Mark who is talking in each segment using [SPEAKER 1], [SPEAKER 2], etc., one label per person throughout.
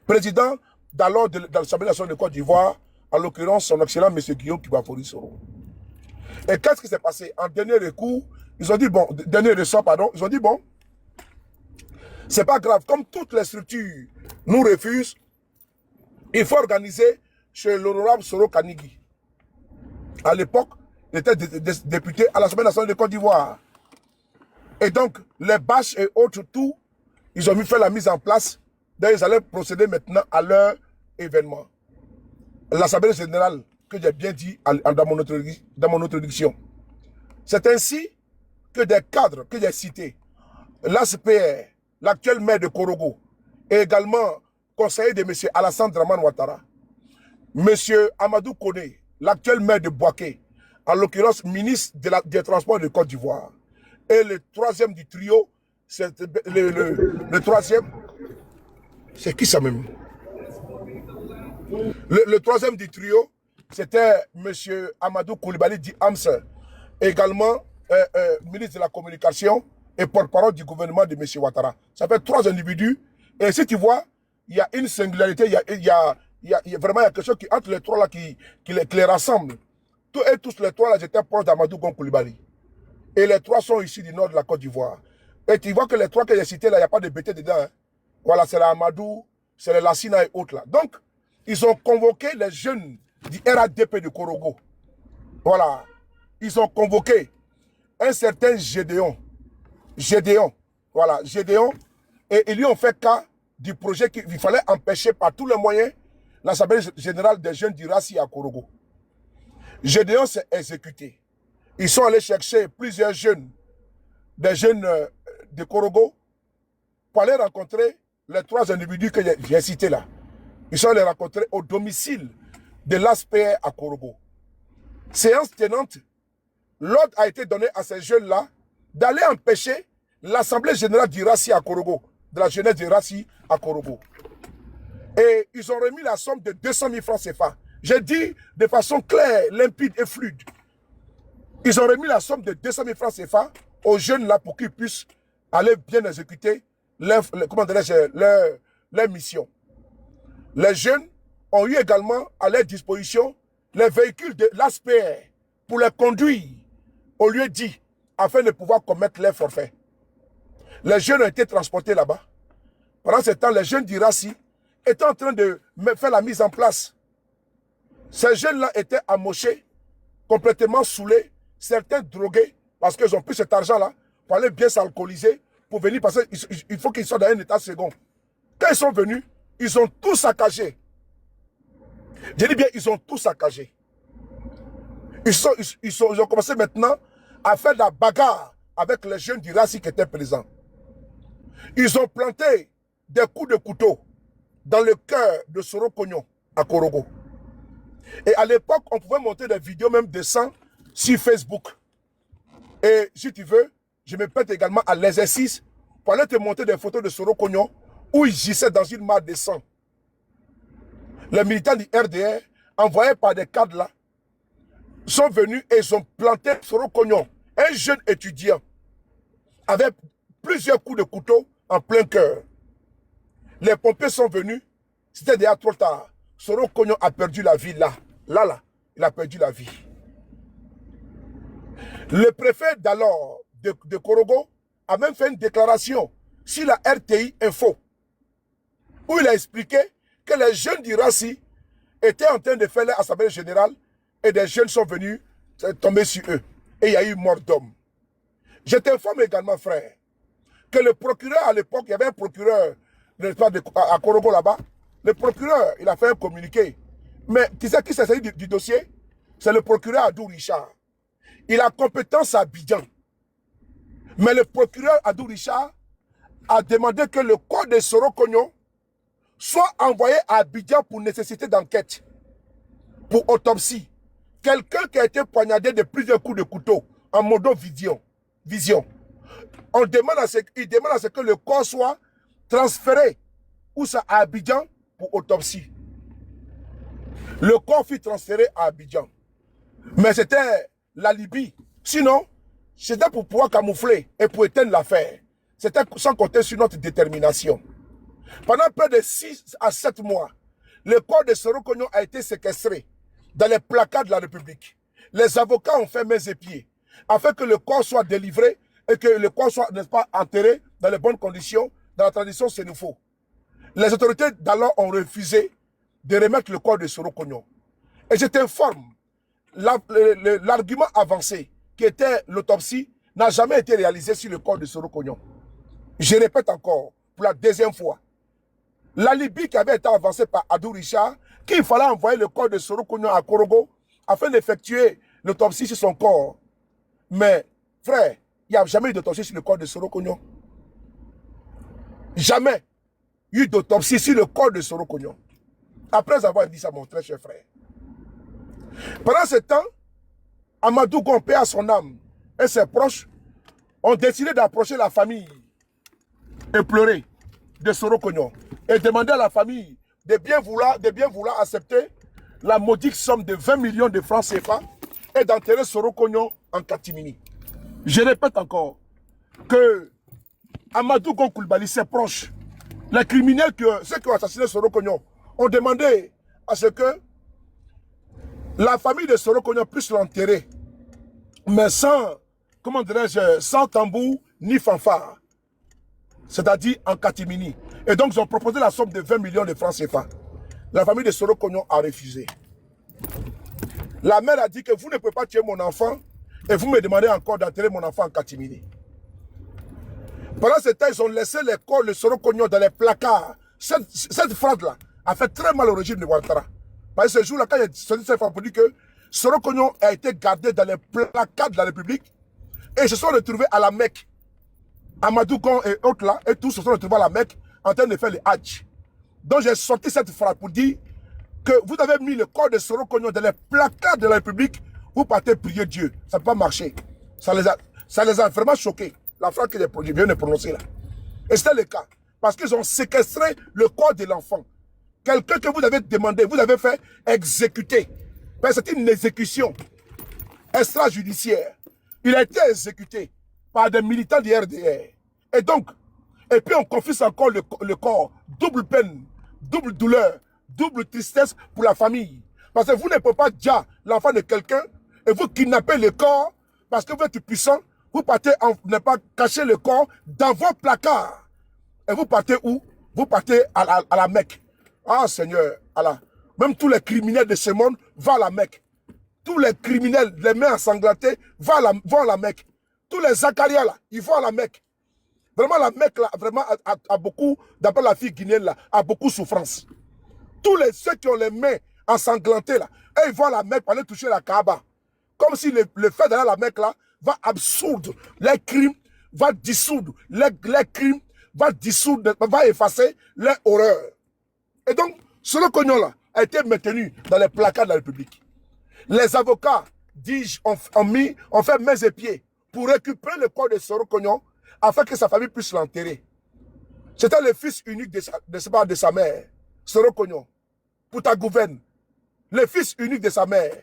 [SPEAKER 1] président d'alors de l'Assemblée nationale de Côte d'Ivoire, en l'occurrence son excellent M. Guillaume Kibafori Soro. Et qu'est-ce qui s'est passé? En dernier recours, ils ont dit, bon, dernier ressort, pardon, ils ont dit, bon, c'est pas grave, comme toutes les structures nous refusent, il faut organiser chez l'honorable Soro Kanigi. À l'époque, il était député à l'Assemblée nationale de Côte d'Ivoire. Et donc, les bâches et autres, tout, ils ont mis fait la mise en place. Donc, ils allaient procéder maintenant à leur événement. L'Assemblée générale, que j'ai bien dit dans mon introduction. C'est ainsi que des cadres que j'ai cités, l'ASPR, l'actuel maire de Korogo, et également conseiller de M. Alassane Dramane Ouattara, M. Amadou Kone, l'actuel maire de Bouaké, en l'occurrence ministre des Transports de Côte d'Ivoire. Et le troisième du trio, c'est le troisième, c'est qui ça même? Le troisième du trio, c'était M. Amadou Koulibaly dit Amsa, également ministre de la Communication et porte-parole du gouvernement de M. Ouattara. Ça fait 3 individus. Et si tu vois, il y a une singularité, il y a vraiment quelque chose qui, entre les trois là qui les rassemble. Tous les trois là, j'étais proche d'Amadou Koulibaly. Et les trois sont ici du nord de la Côte d'Ivoire. Et tu vois que les trois que j'ai cités là, il n'y a pas de BT dedans. Hein. Voilà, c'est l'Amadou, c'est le Lassina et autres là. Donc, ils ont convoqué les jeunes du RADP de Korogo. Voilà. Ils ont convoqué un certain Gédéon. Voilà, Gédéon. Et ils lui ont fait cas du projet qu'il fallait empêcher par tous les moyens l'Assemblée générale des jeunes du RACI à Korogo. Gédéon s'est exécuté. Ils sont allés chercher plusieurs jeunes, des jeunes de Korogo, pour aller rencontrer les 3 individus que j'ai cités là. Ils sont allés rencontrer au domicile de l'ASPR à Korogo. Séance tenante, l'ordre a été donné à ces jeunes-là d'aller empêcher l'Assemblée générale du RACI à Korogo, de la jeunesse du RACI à Korogo. Et ils ont remis la somme de 200 000 francs CFA. J'ai dit de façon claire, limpide et fluide. Ils ont remis la somme de 200 000 francs CFA aux jeunes là pour qu'ils puissent aller bien exécuter leur mission. Les jeunes ont eu également à leur disposition les véhicules de l'ASPR pour les conduire au lieu dit afin de pouvoir commettre leurs forfaits. Les jeunes ont été transportés là-bas. Pendant ce temps, les jeunes du RACI étaient en train de faire la mise en place. Ces jeunes-là étaient amochés, complètement saoulés, certains drogués, parce qu'ils ont pris cet argent-là pour aller bien s'alcooliser, pour venir, parce qu'il faut qu'ils soient dans un état second. Quand ils sont venus, ils ont tout saccagé. Je dis bien, ils ont tout saccagé. Ils ont commencé maintenant à faire de la bagarre avec les jeunes du RACI qui étaient présents. Ils ont planté des coups de couteau dans le cœur de Soro Kognon à Korogo. Et à l'époque, on pouvait monter des vidéos même de sang sur Facebook. Et si tu veux, je me prête également à l'exercice pour aller te montrer des photos de Soro Kognon où il gissait dans une mare de sang. Les militants du RDR, envoyés par des cadres là, sont venus et ils ont planté Soro Kognon, un jeune étudiant, avec plusieurs coups de couteau en plein cœur. Les pompiers sont venus, c'était déjà trop tard. Soro Kognon a perdu la vie là. Là, il a perdu la vie. Le préfet d'alors de Korogo a même fait une déclaration sur la RTI Info, où il a expliqué que les jeunes du RACI étaient en train de faire l'Assemblée générale et des jeunes sont venus tomber sur eux. Et il y a eu mort d'homme. Je t'informe également, frère, que le procureur à l'époque, il y avait un procureur à Korogo là-bas. Le procureur, il a fait un communiqué. Mais tu sais qui s'est saisi du dossier? C'est le procureur Adou Richard. Il a compétence à Abidjan. Mais le procureur Adou Richard a demandé que le corps de Soro Kognon soit envoyé à Abidjan pour nécessité d'enquête, pour autopsie. Quelqu'un qui a été poignardé de plusieurs coups de couteau en modo vision. Il demande à ce que le corps soit transféré où ça à Abidjan pour autopsie. Le corps fut transféré à Abidjan. Mais c'était la Libye. Sinon, c'était pour pouvoir camoufler et pour éteindre l'affaire. C'était sans compter sur notre détermination. Pendant près de 6 à 7 mois, le corps de Soro Kogno a été séquestré dans les placards de la République. Les avocats ont fait mains et pieds afin que le corps soit délivré et que le corps soit, n'est-ce pas, enterré dans les bonnes conditions, dans la tradition sénoufo. Les autorités d'alors ont refusé de remettre le corps de Soro Kogno. Et je t'informe, l'argument avancé qui était l'autopsie n'a jamais été réalisé sur le corps de Soro Kogno. Je répète encore, pour la deuxième fois, l'alibi qui avait été avancé par Adou Richard, qu'il fallait envoyer le corps de Soro Kogno à Korogo afin d'effectuer l'autopsie sur son corps. Mais, frère, il n'y a jamais eu d'autopsie sur le corps de Soro Kogno. Jamais eu d'autopsie sur le corps de Soro Kogno. Après avoir dit ça, mon très cher frère. Pendant ce temps, Amadou Gon, paix à son âme, et ses proches ont décidé d'approcher la famille et pleurer de Soro Kogno et demander à la famille de bien vouloir accepter la modique somme de 20 millions de francs CFA et d'enterrer Soro Kogno en catimini. Je répète encore que Amadou Gon Coulibaly, ses proches, les criminels, ceux qui ont assassiné Soro Kogno, ont demandé à ce que la famille de Soro Kogno puisse l'enterrer, mais sans, comment dirais-je, sans tambour ni fanfare, c'est-à-dire en catimini. Et donc, ils ont proposé la somme de 20 millions de francs CFA. La famille de Soro Kogno a refusé. La mère a dit que vous ne pouvez pas tuer mon enfant et vous me demandez encore d'enterrer mon enfant en catimini. Pendant ce temps, ils ont laissé les corps de Soro Kogno dans les placards. Cette fraude-là a fait très mal au régime de Ouattara. Parce que ce jour-là, quand il y a sorti cette fraude pour dire que Soro Kogno a été gardé dans les placards de la République et ils se sont retrouvés à la Mecque. Amadou Gon et autres là, et tous se sont retrouvés à la Mecque en train de faire le Hajj. Donc j'ai sorti cette phrase pour dire que vous avez mis le corps de Soro Kogno dans les placards de la République, vous partez prier Dieu. Ça ne peut pas marcher. Ça les a vraiment choqués. La phrase que j'ai viens de prononcer là. Et c'était le cas. Parce qu'ils ont séquestré le corps de l'enfant. Quelqu'un que vous avez demandé, vous avez fait exécuter. C'est une exécution extrajudiciaire. Il a été exécuté par des militants du RDR. Et donc, et puis on confie encore le corps. Double peine, double douleur, double tristesse pour la famille. Parce que vous ne pouvez pas dire l'enfant de quelqu'un et vous kidnappez le corps parce que vous êtes puissant. Vous partez ne pas cacher le corps dans vos placards. Et vous partez où? Vous partez à la Mecque. Ah Seigneur, Allah. Même tous les criminels de ce monde vont à la Mecque. Tous les criminels, les mains ensanglantées, vont à la Mecque. Tous les Zacharias là, ils vont à la Mecque. Vraiment la Mecque là, vraiment a beaucoup, d'après la fille guinéenne là, a beaucoup de souffrance. Tous ceux qui ont les mains ensanglantées là, et ils vont à la Mecque pour aller toucher la Kaaba. Comme si le fait d'aller à la Mecque là va absoudre les crimes, va dissoudre les crimes, va effacer les horreurs. Et donc, Soro Kogno là a été maintenu dans les placards de la République. Les avocats, dis-je, ont fait mains et pieds pour récupérer le corps de Soro Kogno afin que sa famille puisse l'enterrer. C'était le fils unique de sa mère, Soro Kogno, pour ta gouverne. Le fils unique de sa mère,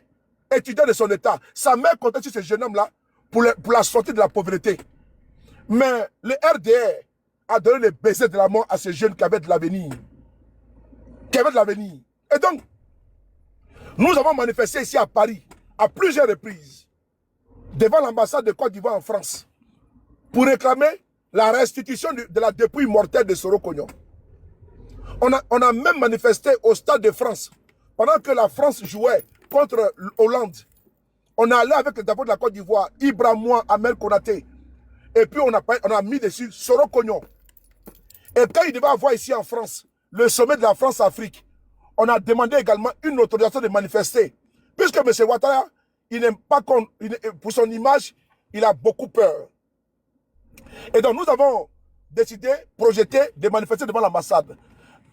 [SPEAKER 1] étudiant de son état. Sa mère comptait sur ce jeune homme-là pour la sortir de la pauvreté. Mais le RDR a donné le baiser de la mort à ce jeune qui avait de l'avenir. Et donc, nous avons manifesté ici à Paris, à plusieurs reprises, devant l'ambassade de Côte d'Ivoire en France, pour réclamer la restitution de la dépouille mortelle de Soro Kogno. On a même manifesté au Stade de France, pendant que la France jouait contre Hollande. On est allé avec le drapeau de la Côte d'Ivoire, Ibrahima Amel Konaté, et puis on a mis dessus Soro Kogno. Et quand il devait avoir ici en France, le sommet de la France-Afrique, on a demandé également une autorisation de manifester. Puisque M. Ouattara, il n'aime pas pour son image, il a beaucoup peur. Et donc nous avons décidé, projeté de manifester devant l'ambassade.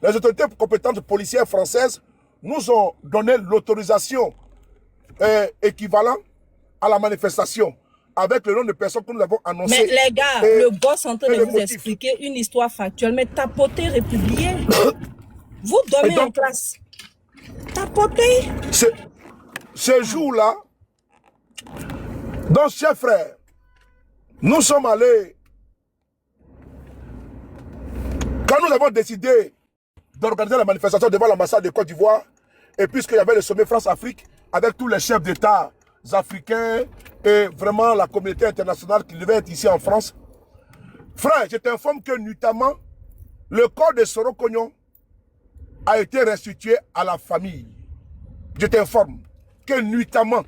[SPEAKER 1] Les autorités compétentes policières françaises nous ont donné l'autorisation équivalente à la manifestation, avec le nom de personnes que nous avons annoncé.
[SPEAKER 2] Mais les gars, le boss est en train de vous expliquer une histoire factuelle, mais tapoter républicain. Vous dormez en classe. Tapoter.
[SPEAKER 1] Ce jour-là, donc, chers frères, nous sommes allés, Quand nous avons décidé d'organiser la manifestation devant l'ambassade de Côte d'Ivoire, et puisqu'il y avait le sommet France-Afrique, avec tous les chefs d'État africains et vraiment la communauté internationale qui devait être ici en France, frère, je t'informe que notamment, le corps de Soro Kognon a été restitué à la famille. Je t'informe que nuitamment,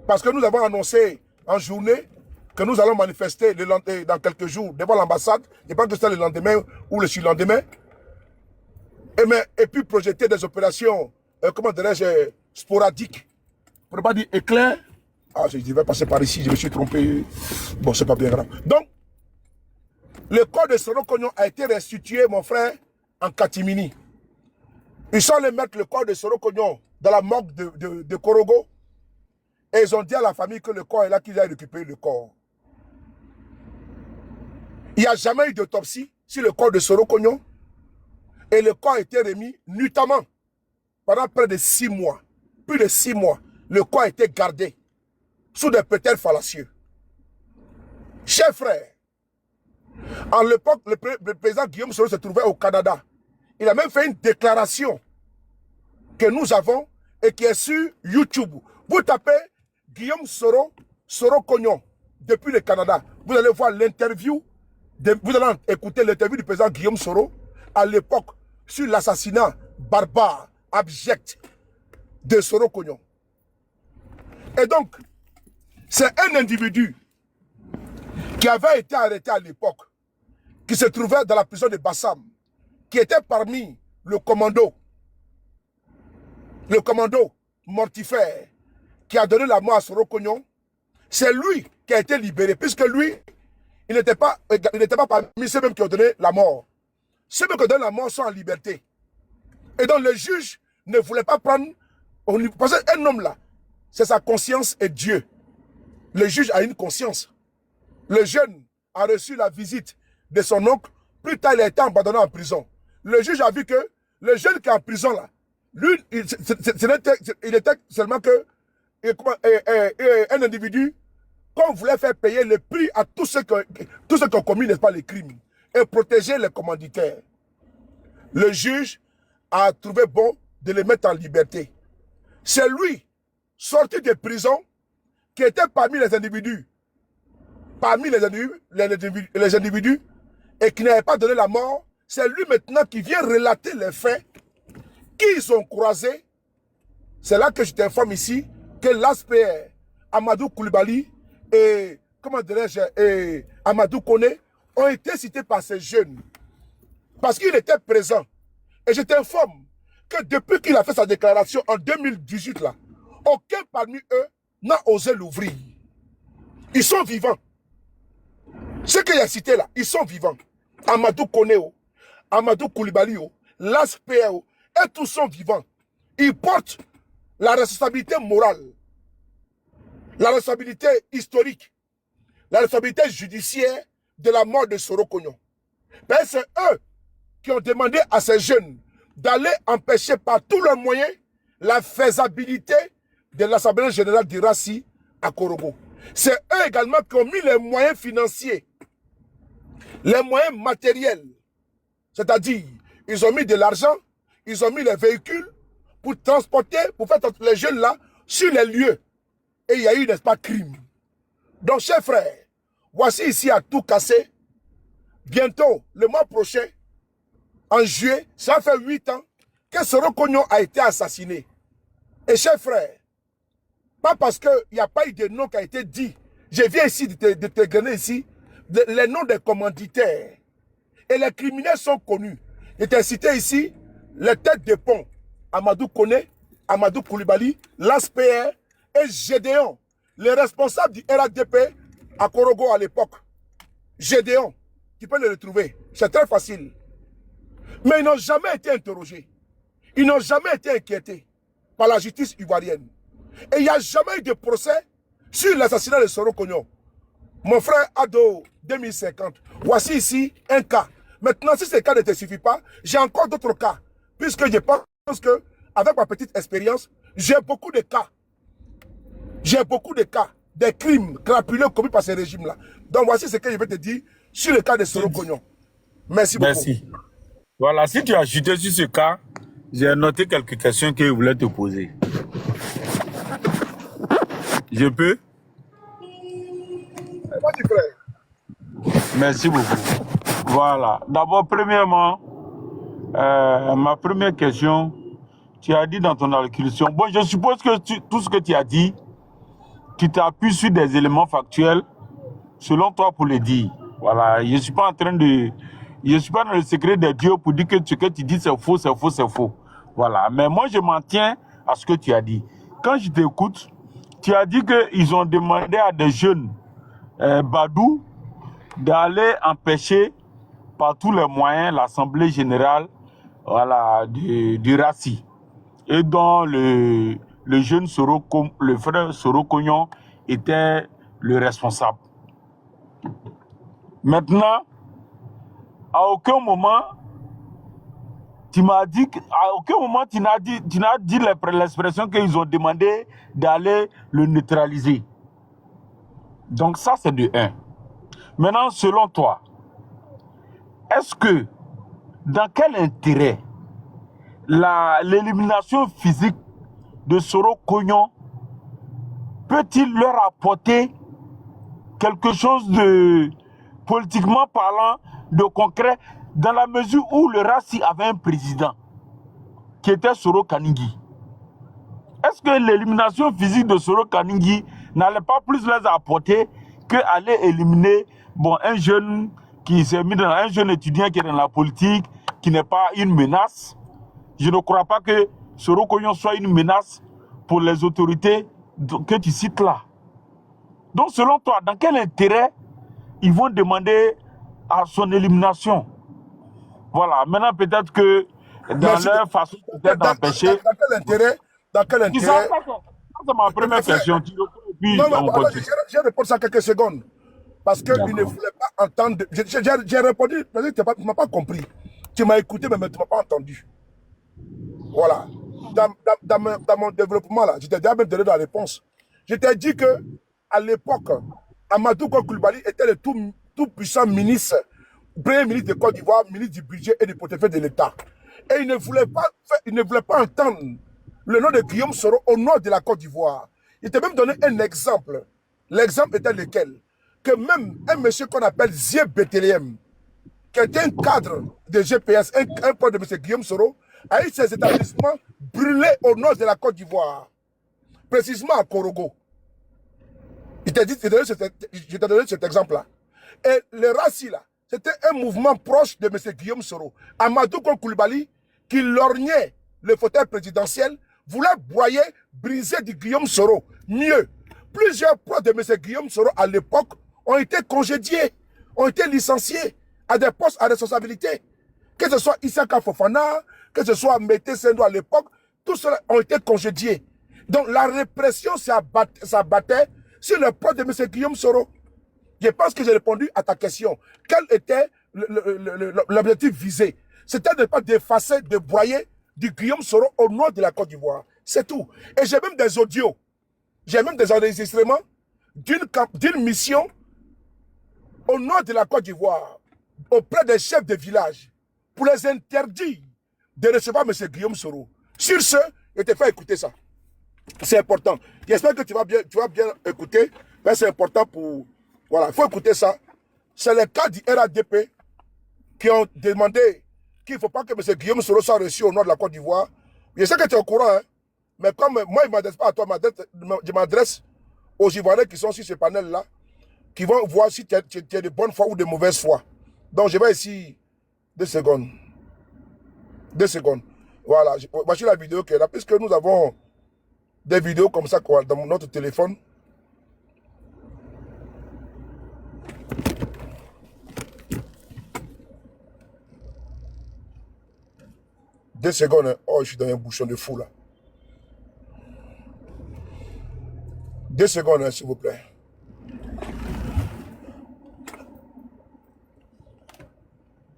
[SPEAKER 1] parce que nous avons annoncé en journée que nous allons manifester dans quelques jours devant l'ambassade, je pense que c'est le lendemain ou le surlendemain, et puis projeter des opérations, comment dirais-je, sporadiques, pour ne pas dire éclairs. Ah, je devais passer par ici, je me suis trompé. Bon, c'est pas bien grave. Donc, le corps de Soro Kognon a été restitué, mon frère, en catimini. Ils sont allés mettre le corps de Soro Kognon dans la morgue de Korogo. Et ils ont dit à la famille que le corps est là, qu'ils aillent récupérer le corps. Il n'y a jamais eu d'autopsie sur le corps de Soro Kognon. Et le corps a été remis nuitamment pendant près de 6 mois. Plus de 6 mois. Le corps a été gardé sous des prétextes fallacieux. Chers frères, en l'époque, le président Guillaume Soro se trouvait au Canada. Il a même fait une déclaration que nous avons et qui est sur YouTube. Vous tapez Guillaume Soro, Soro Kognon, depuis le Canada. Vous allez voir l'interview, vous allez écouter l'interview du président Guillaume Soro à l'époque sur l'assassinat barbare, abject de Soro Kognon. Et donc, c'est un individu qui avait été arrêté à l'époque, qui se trouvait dans la prison de Bassam, qui était parmi le commando mortifère qui a donné la mort à Soro Kognon. C'est lui qui a été libéré, puisque lui, il n'était pas parmi ceux mêmes qui ont donné la mort. Ceux qui ont donné la mort sont en liberté. Et donc le juge ne voulait pas prendre, parce qu'un homme là, c'est sa conscience et Dieu. Le juge a une conscience. Le jeune a reçu la visite de son oncle. Plus tard, il a été abandonné en prison. Le juge a vu que le jeune qui est en prison là, lui, il était seulement que un individu qu'on voulait faire payer le prix à tous ceux qui ont commis, n'est-ce pas, les crimes et protéger les commanditaires. Le juge a trouvé bon de les mettre en liberté. C'est lui, sorti de prison, qui était parmi les individus, et qui n'avait pas donné la mort. C'est lui maintenant qui vient relater les faits qu'ils ont croisés. C'est là que je t'informe ici que l'ASPR, Amadou Koulibaly et, comment dirais-je, et Amadou Koné ont été cités par ces jeunes. Parce qu'il était présent. Et je t'informe que depuis qu'il a fait sa déclaration en 2018, là, aucun parmi eux n'a osé l'ouvrir. Ils sont vivants. Ceux qu'il a cités là, ils sont vivants. Amadou Koné, Amadou Koulibaly, l'ASPR, et tous sont vivants. Ils portent la responsabilité morale, la responsabilité historique, la responsabilité judiciaire de la mort de Soro Kognon. C'est eux qui ont demandé à ces jeunes d'aller empêcher par tous leurs moyens la faisabilité de l'Assemblée générale du RACI à Korogo. C'est eux également qui ont mis les moyens financiers, les moyens matériels. C'est-à-dire, ils ont mis de l'argent, ils ont mis les véhicules pour transporter, pour faire les jeunes là sur les lieux. Et il y a eu, n'est-ce pas, crime. Donc, chers frères, voici ici à tout casser. Bientôt, le mois prochain, en juillet, ça fait 8 ans que Soro Kognon a été assassiné. Et chers frères, pas parce qu'il n'y a pas eu de nom qui a été dit. Je viens ici de te donner ici les noms des commanditaires. Et les criminels sont connus. Je t'ai cité ici les têtes de pont. Amadou Koné, Amadou Koulibaly, l'ASPR et Gédéon, les responsables du RADP à Korogo à l'époque. Gédéon, tu peux le retrouver. C'est très facile. Mais ils n'ont jamais été interrogés. Ils n'ont jamais été inquiétés par la justice ivoirienne. Et il n'y a jamais eu de procès sur l'assassinat de Soro Kognon. Mon frère Ado, 2050. Voici ici un cas. Maintenant, si ce cas ne te suffit pas, j'ai encore d'autres cas. Puisque je pense que, avec ma petite expérience, j'ai beaucoup de cas. J'ai beaucoup de cas, des crimes crapuleux commis par ces régimes-là. Donc voici ce que je vais te dire sur le cas de Soro Kognon. Merci beaucoup.
[SPEAKER 3] Merci. Voilà, si tu as chuté sur ce cas, j'ai noté quelques questions que je voulais te poser. Je peux?
[SPEAKER 1] Vas-y, frère.
[SPEAKER 3] Merci beaucoup. Voilà. D'abord, premièrement, ma première question, tu as dit dans ton allocution, bon, je suppose que tout ce que tu as dit, tu t'appuies sur des éléments factuels, selon toi, pour le dire. Voilà, je ne suis pas en train de... Je ne suis pas dans le secret des dieux pour dire que ce que tu dis, c'est faux, c'est faux, c'est faux. Voilà, mais moi, je m'en tiens à ce que tu as dit. Quand je t'écoute, tu as dit qu'ils ont demandé à des jeunes badous d'aller empêcher par tous les moyens l'Assemblée générale, voilà, du RACI. Et dont le jeune le frère Soro Cognon était le responsable. Maintenant, à aucun moment, tu m'as dit, à aucun moment tu n'as dit l'expression qu'ils ont demandé d'aller le neutraliser. Donc ça, c'est de 1. Maintenant, selon toi, est-ce que, dans quel intérêt l'élimination physique de Soro Cognon peut-il leur apporter quelque chose de, politiquement parlant, de concret, dans la mesure où le RACI avait un président qui était Soro Kaningui? Est-ce que l'élimination physique de Soro Kaningui n'allait pas plus les apporter qu'aller éliminer un jeune qui s'est mis dans un jeune étudiant qui est dans la politique, qui n'est pas une menace? Je ne crois pas que Soro Cognon soit une menace pour les autorités que tu cites là. Donc selon toi, dans quel intérêt ils vont demander à son élimination? Voilà, maintenant peut-être que dans leur façon d'empêcher...
[SPEAKER 1] Dans quel intérêt? Dans quel intérêt?
[SPEAKER 3] C'est ma première question.
[SPEAKER 1] Non, je réponds ça quelques secondes. Parce qu'il ne voulait pas entendre... J'ai répondu, tu ne m'as pas compris. Tu m'as écouté, mais tu ne m'as pas entendu. Voilà. Dans mon développement, là, je t'ai déjà même donné la réponse. Je t'ai dit que à l'époque, Amadou Koulibaly était le tout puissant ministre, premier ministre de Côte d'Ivoire, ministre du budget et du portefeuille de l'État. Et il ne voulait pas entendre le nom de Guillaume Soro au nord de la Côte d'Ivoire. Il t'a même donné un exemple. L'exemple était lequel? Que même un monsieur qu'on appelle Zie Bethelem, qui était un cadre de GPS, un pote de M. Guillaume Soro, a eu ses établissements brûlés au nord de la Côte d'Ivoire, précisément à Korogo. Je t'ai donné cet exemple-là. Et le RACI, là, c'était un mouvement proche de M. Guillaume Soro. Amadou Koulibaly, qui lorgnait le fauteuil présidentiel, voulait broyer, briser du Guillaume Soro. Mieux, plusieurs proches de M. Guillaume Soro à l'époque ont été congédiés, ont été licenciés à des postes à responsabilité. Que ce soit Issaka Fofana, que ce soit Mété Sendo à l'époque, tous ceux-là ont été congédiés. Donc la répression s'abattait sur le poste de M. Guillaume Soro. Je pense que j'ai répondu à ta question. Quel était l'objectif visé? C'était de ne pas d'effacer, de broyer du Guillaume Soro au nord de la Côte d'Ivoire. C'est tout. Et j'ai même des audios, j'ai même des enregistrements d'une mission au nord de la Côte d'Ivoire, auprès des chefs de village, pour les interdire de recevoir M. Guillaume Soro. Sur ce, je te fais écouter ça. C'est important. J'espère que tu vas bien écouter, mais c'est important pour... Voilà, il faut écouter ça. C'est le cas du RADP qui ont demandé qu'il ne faut pas que M. Guillaume Soro soit reçu au nord de la Côte d'Ivoire. Je sais que tu es au courant, hein, mais comme moi, je ne m'adresse pas à toi, je m'adresse aux Ivoiriens qui sont sur ce panel-là, qui vont voir si tu es de bonne foi ou de mauvaise foi. Donc, je vais ici... 2 secondes. 2 secondes. Voilà, voici la vidéo qui est là. Puisque nous avons des vidéos comme ça dans notre téléphone. Deux secondes. Hein. Oh, je suis dans un bouchon de fou là. 2 secondes, hein, s'il vous plaît.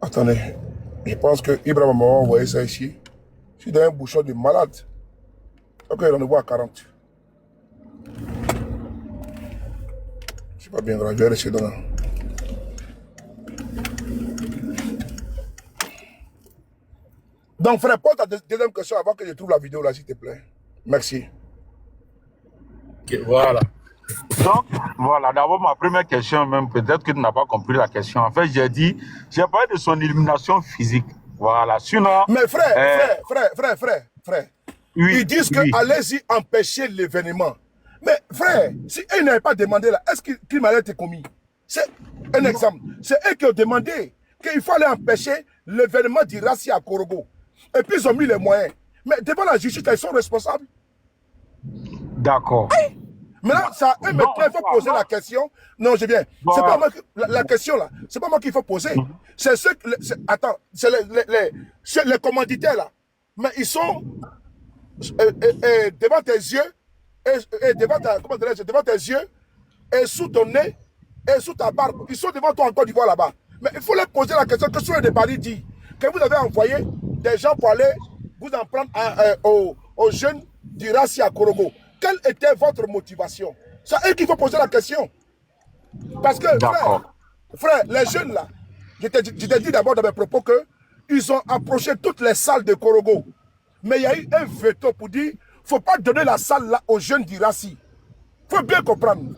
[SPEAKER 1] Attendez. Je pense que Ibrahim m'a envoyé ça ici. Je suis dans un bouchon de malade. Ok, rendez-vous à 40. C'est pas bien grave, je vais rester dans là. Donc, frère, pose ta deuxième question avant que je trouve la vidéo là, s'il te plaît. Merci.
[SPEAKER 3] Ok, voilà. Donc, voilà, d'abord ma première question, même peut-être que tu n'as pas compris la question. En fait, j'ai parlé de son élimination physique. Voilà, sinon...
[SPEAKER 1] Mais frère,
[SPEAKER 3] oui,
[SPEAKER 1] ils disent
[SPEAKER 3] oui.
[SPEAKER 1] que allez-y empêcher l'événement. Mais frère, si eux n'avaient pas demandé là, est-ce qu'il m'allait été commis? C'est un exemple. C'est eux qui ont demandé qu'il fallait empêcher l'événement du Rassi à Korogo. Et puis ils ont mis les moyens. Mais devant la justice, ils sont responsables.
[SPEAKER 3] D'accord.
[SPEAKER 1] Maintenant, ça, eux, maintenant, il faut poser la question. Non, je viens. C'est pas moi la question là. C'est pas moi qu'il faut poser. C'est ceux. Attends, c'est les commanditaires là. Mais ils sont devant tes yeux et devant devant tes yeux et sous ton nez et sous ta barbe. Ils sont devant toi en Côte d'Ivoire là-bas. Mais il faut leur poser la question que sur le Paris dit que vous avez envoyé des gens pour aller vous en prendre aux jeunes du Rassi à Korogo. Quelle était votre motivation? C'est eux qu'il faut poser la question. Parce que, frère, les jeunes là, je t'ai dit d'abord dans mes propos qu'ils ont approché toutes les salles de Korogo. Mais il y a eu un veto pour dire qu'il ne faut pas donner la salle là aux jeunes du Rassi. Il faut bien comprendre.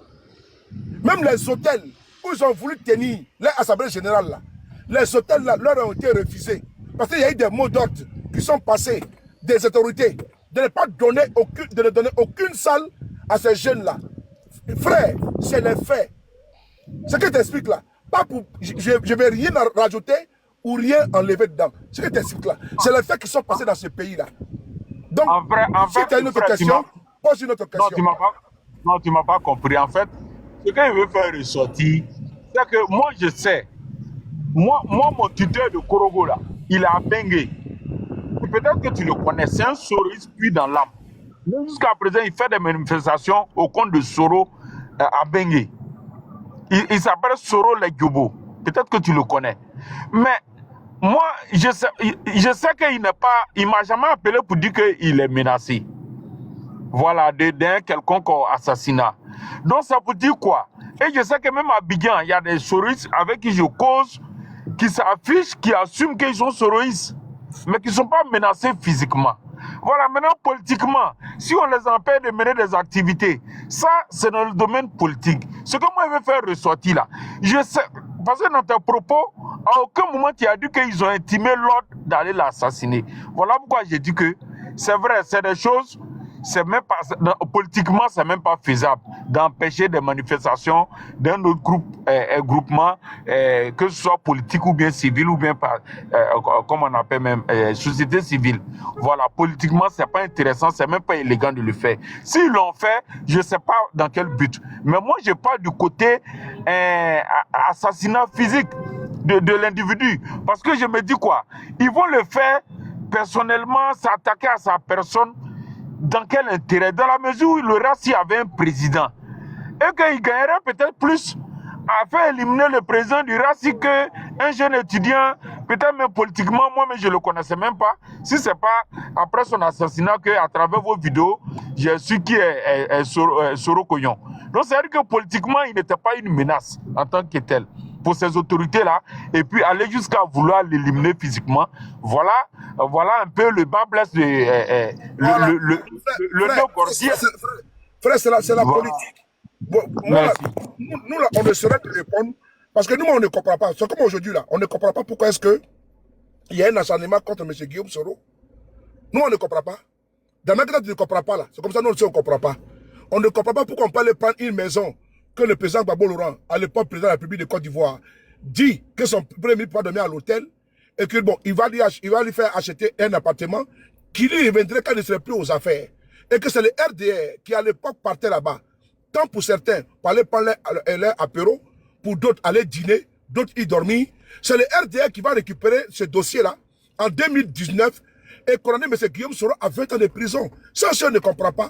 [SPEAKER 1] Même les hôtels où ils ont voulu tenir l'Assemblée générale là, les hôtels là leur ont été refusés. Parce qu'il y a eu des mots d'ordre qui sont passés des autorités de ne pas donner aucune salle à ces jeunes-là. Frère, c'est les faits. Ce que je t'explique là, pas pour, je ne vais rien rajouter ou rien enlever dedans. Ce que je t'explique là, c'est les faits qui sont passés dans ce pays-là. Donc, si tu as une autre question, pose une autre question.
[SPEAKER 3] Non, tu ne m'as pas compris. En fait, ce que je veux faire ressortir, c'est que moi, je sais, moi, mon tuteur de Korogo là, il est à Bengue. Peut-être que tu le connais, c'est un soriste puis dans l'âme. Jusqu'à présent, il fait des manifestations au compte de Soro à Bengue. Il s'appelle Soro Legyobo. Peut-être que tu le connais. Mais moi, je sais qu'il n'est pas... Il ne m'a jamais appelé pour dire qu'il est menacé. Voilà, d'un quelconque assassinat. Donc, ça veut dire quoi? Et je sais que même à Abidjan, il y a des soristes avec qui je cause, qui s'affichent, qui assument qu'ils sont soristes, mais qui ne sont pas menacés physiquement. Voilà, maintenant, politiquement, si on les empêche de mener des activités, ça, c'est dans le domaine politique. Ce que moi, je veux faire ressortir là, je sais, parce que dans tes propos, à aucun moment, tu as dit qu'ils ont intimé l'ordre d'aller l'assassiner. Voilà pourquoi j'ai dit que c'est vrai, c'est des choses, c'est même pas, politiquement, c'est même pas faisable d'empêcher des manifestations d'un autre groupement, que ce soit politique ou bien civil ou bien comme on appelle même société civile. Voilà, politiquement, c'est pas intéressant, c'est même pas élégant de le faire. S'ils l'ont fait, je sais pas dans quel but. Mais moi, je parle du côté assassinat physique de l'individu. Parce que je me dis quoi? Ils vont le faire personnellement, s'attaquer à sa personne. Dans quel intérêt? Dans la mesure où le Rassi avait un président et qu'il gagnerait peut-être plus à faire éliminer le président du Rassi qu'un jeune étudiant, peut-être même politiquement, moi-même je ne le connaissais même pas. Si ce n'est pas après son assassinat qu'à travers vos vidéos, j'ai su qui est Soro Koyon. Donc c'est-à-dire que politiquement, il n'était pas une menace en tant que tel pour ces autorités-là, et puis aller jusqu'à vouloir l'éliminer physiquement. Voilà un peu le bas blesse de le Gordier.
[SPEAKER 1] Frère, c'est la politique. Bon, moi, nous, là, on ne saurait te répondre, parce que nous, on ne comprend pas. C'est comme aujourd'hui, là, on ne comprend pas pourquoi est-ce que il y a un acharnement contre M. Guillaume Soro. Nous, on ne comprend pas. Dans ma tête, tu ne comprends pas, là. C'est comme ça, nous aussi, on ne comprend pas. On ne comprend pas pourquoi on peut aller prendre une maison que le président Gbagbo Laurent, à l'époque président de la République de Côte d'Ivoire, dit que son premier ministre va dormir à l'hôtel et que bon, il va lui faire acheter un appartement qui lui reviendrait quand il ne serait plus aux affaires. Et que c'est le RDR qui à l'époque partait là-bas. Tant pour certains, pour aller prendre leur apéro, pour d'autres aller dîner, d'autres y dormir. C'est le RDR qui va récupérer ce dossier-là en 2019 et condamner M. Guillaume Soro à 20 ans de prison. Ça, on ne comprend pas.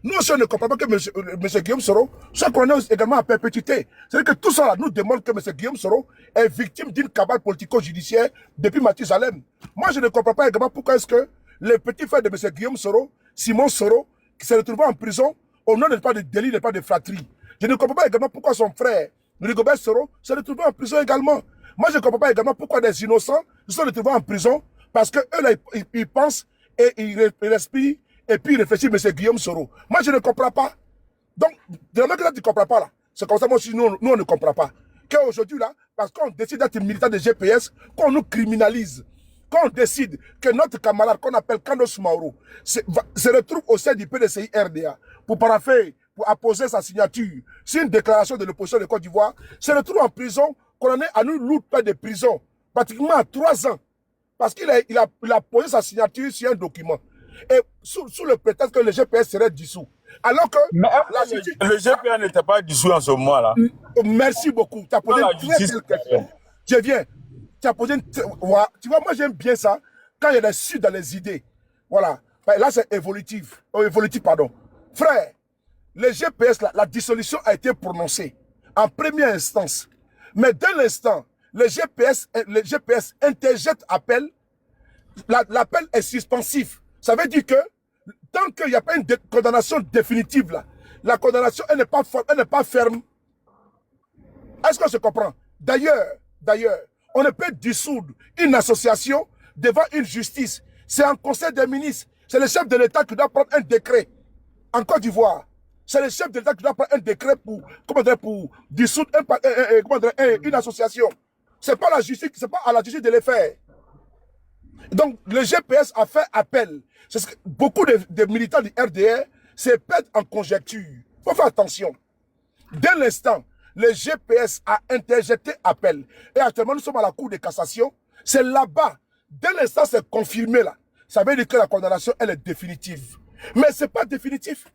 [SPEAKER 1] Nous aussi, on ne comprend pas que M. Guillaume Soro soit condamné également à perpétuité. C'est-à-dire que tout ça, là, nous démontre que M. Guillaume Soro est victime d'une cabale politico-judiciaire depuis Mathusalem. Moi, je ne comprends pas également pourquoi est-ce que les petits frères de M. Guillaume Soro, Simon Soro, qui s'est retrouvé en prison, au nom de pas de délit, de pas de fratrie. Je ne comprends pas également pourquoi son frère, Rigobert Soro, s'est retrouvé en prison également. Moi, je ne comprends pas également pourquoi des innocents se sont retrouvés en prison Parce que eux, là, ils pensent et ils respirent et puis ils réfléchissent, mais c'est Guillaume Soro. Moi, je ne comprends pas. Donc, de la même que tu ne comprends pas, là, c'est comme ça, moi aussi, nous, on ne comprend pas. Qu'aujourd'hui, là, parce qu'on décide d'être militant de GPS, qu'on nous criminalise, qu'on décide que notre camarade qu'on appelle Kandos Mauro se retrouve au sein du PDCI RDA pour paraffer, pour apposer sa signature sur une déclaration de l'opposition de Côte d'Ivoire, se retrouve en prison, qu'on en est à nous lourd peine de prison, pratiquement à 3 ans, parce qu'il a posé sa signature sur un document. Et sous le prétexte que le GPS serait dissous. Alors que
[SPEAKER 3] Mais le GPA n'était pas dissous en ce moment-là.
[SPEAKER 1] Merci beaucoup. Tu as posé une très belle question. Je viens. Tu as posé une... Tu vois, moi j'aime bien ça, quand il y a des suites dans les idées. Voilà. Là c'est évolutif. Évolutif, pardon. Frère, le GPS, la dissolution a été prononcée en première instance. Mais dès l'instant, le GPS interjette appel, l'appel est suspensif. Ça veut dire que tant qu'il n'y a pas une condamnation définitive, là, la condamnation elle n'est pas ferme. Est-ce qu'on se comprend? D'ailleurs, on ne peut dissoudre une association devant une justice. C'est un conseil des ministres. C'est le chef de l'État qui doit prendre un décret. En Côte d'Ivoire, c'est le chef de l'État qui doit prendre un décret pour dissoudre une association. Ce n'est pas la justice, c'est pas à la justice de les faire. Donc, le GPS a fait appel. Ce que beaucoup de militants du RDR se perdent en conjecture. Il faut faire attention. Dès l'instant, le GPS a interjeté appel. Et actuellement, nous sommes à la Cour de cassation. C'est là-bas. Dès l'instant, c'est confirmé là. Ça veut dire que la condamnation, elle est définitive. Mais ce n'est pas définitif.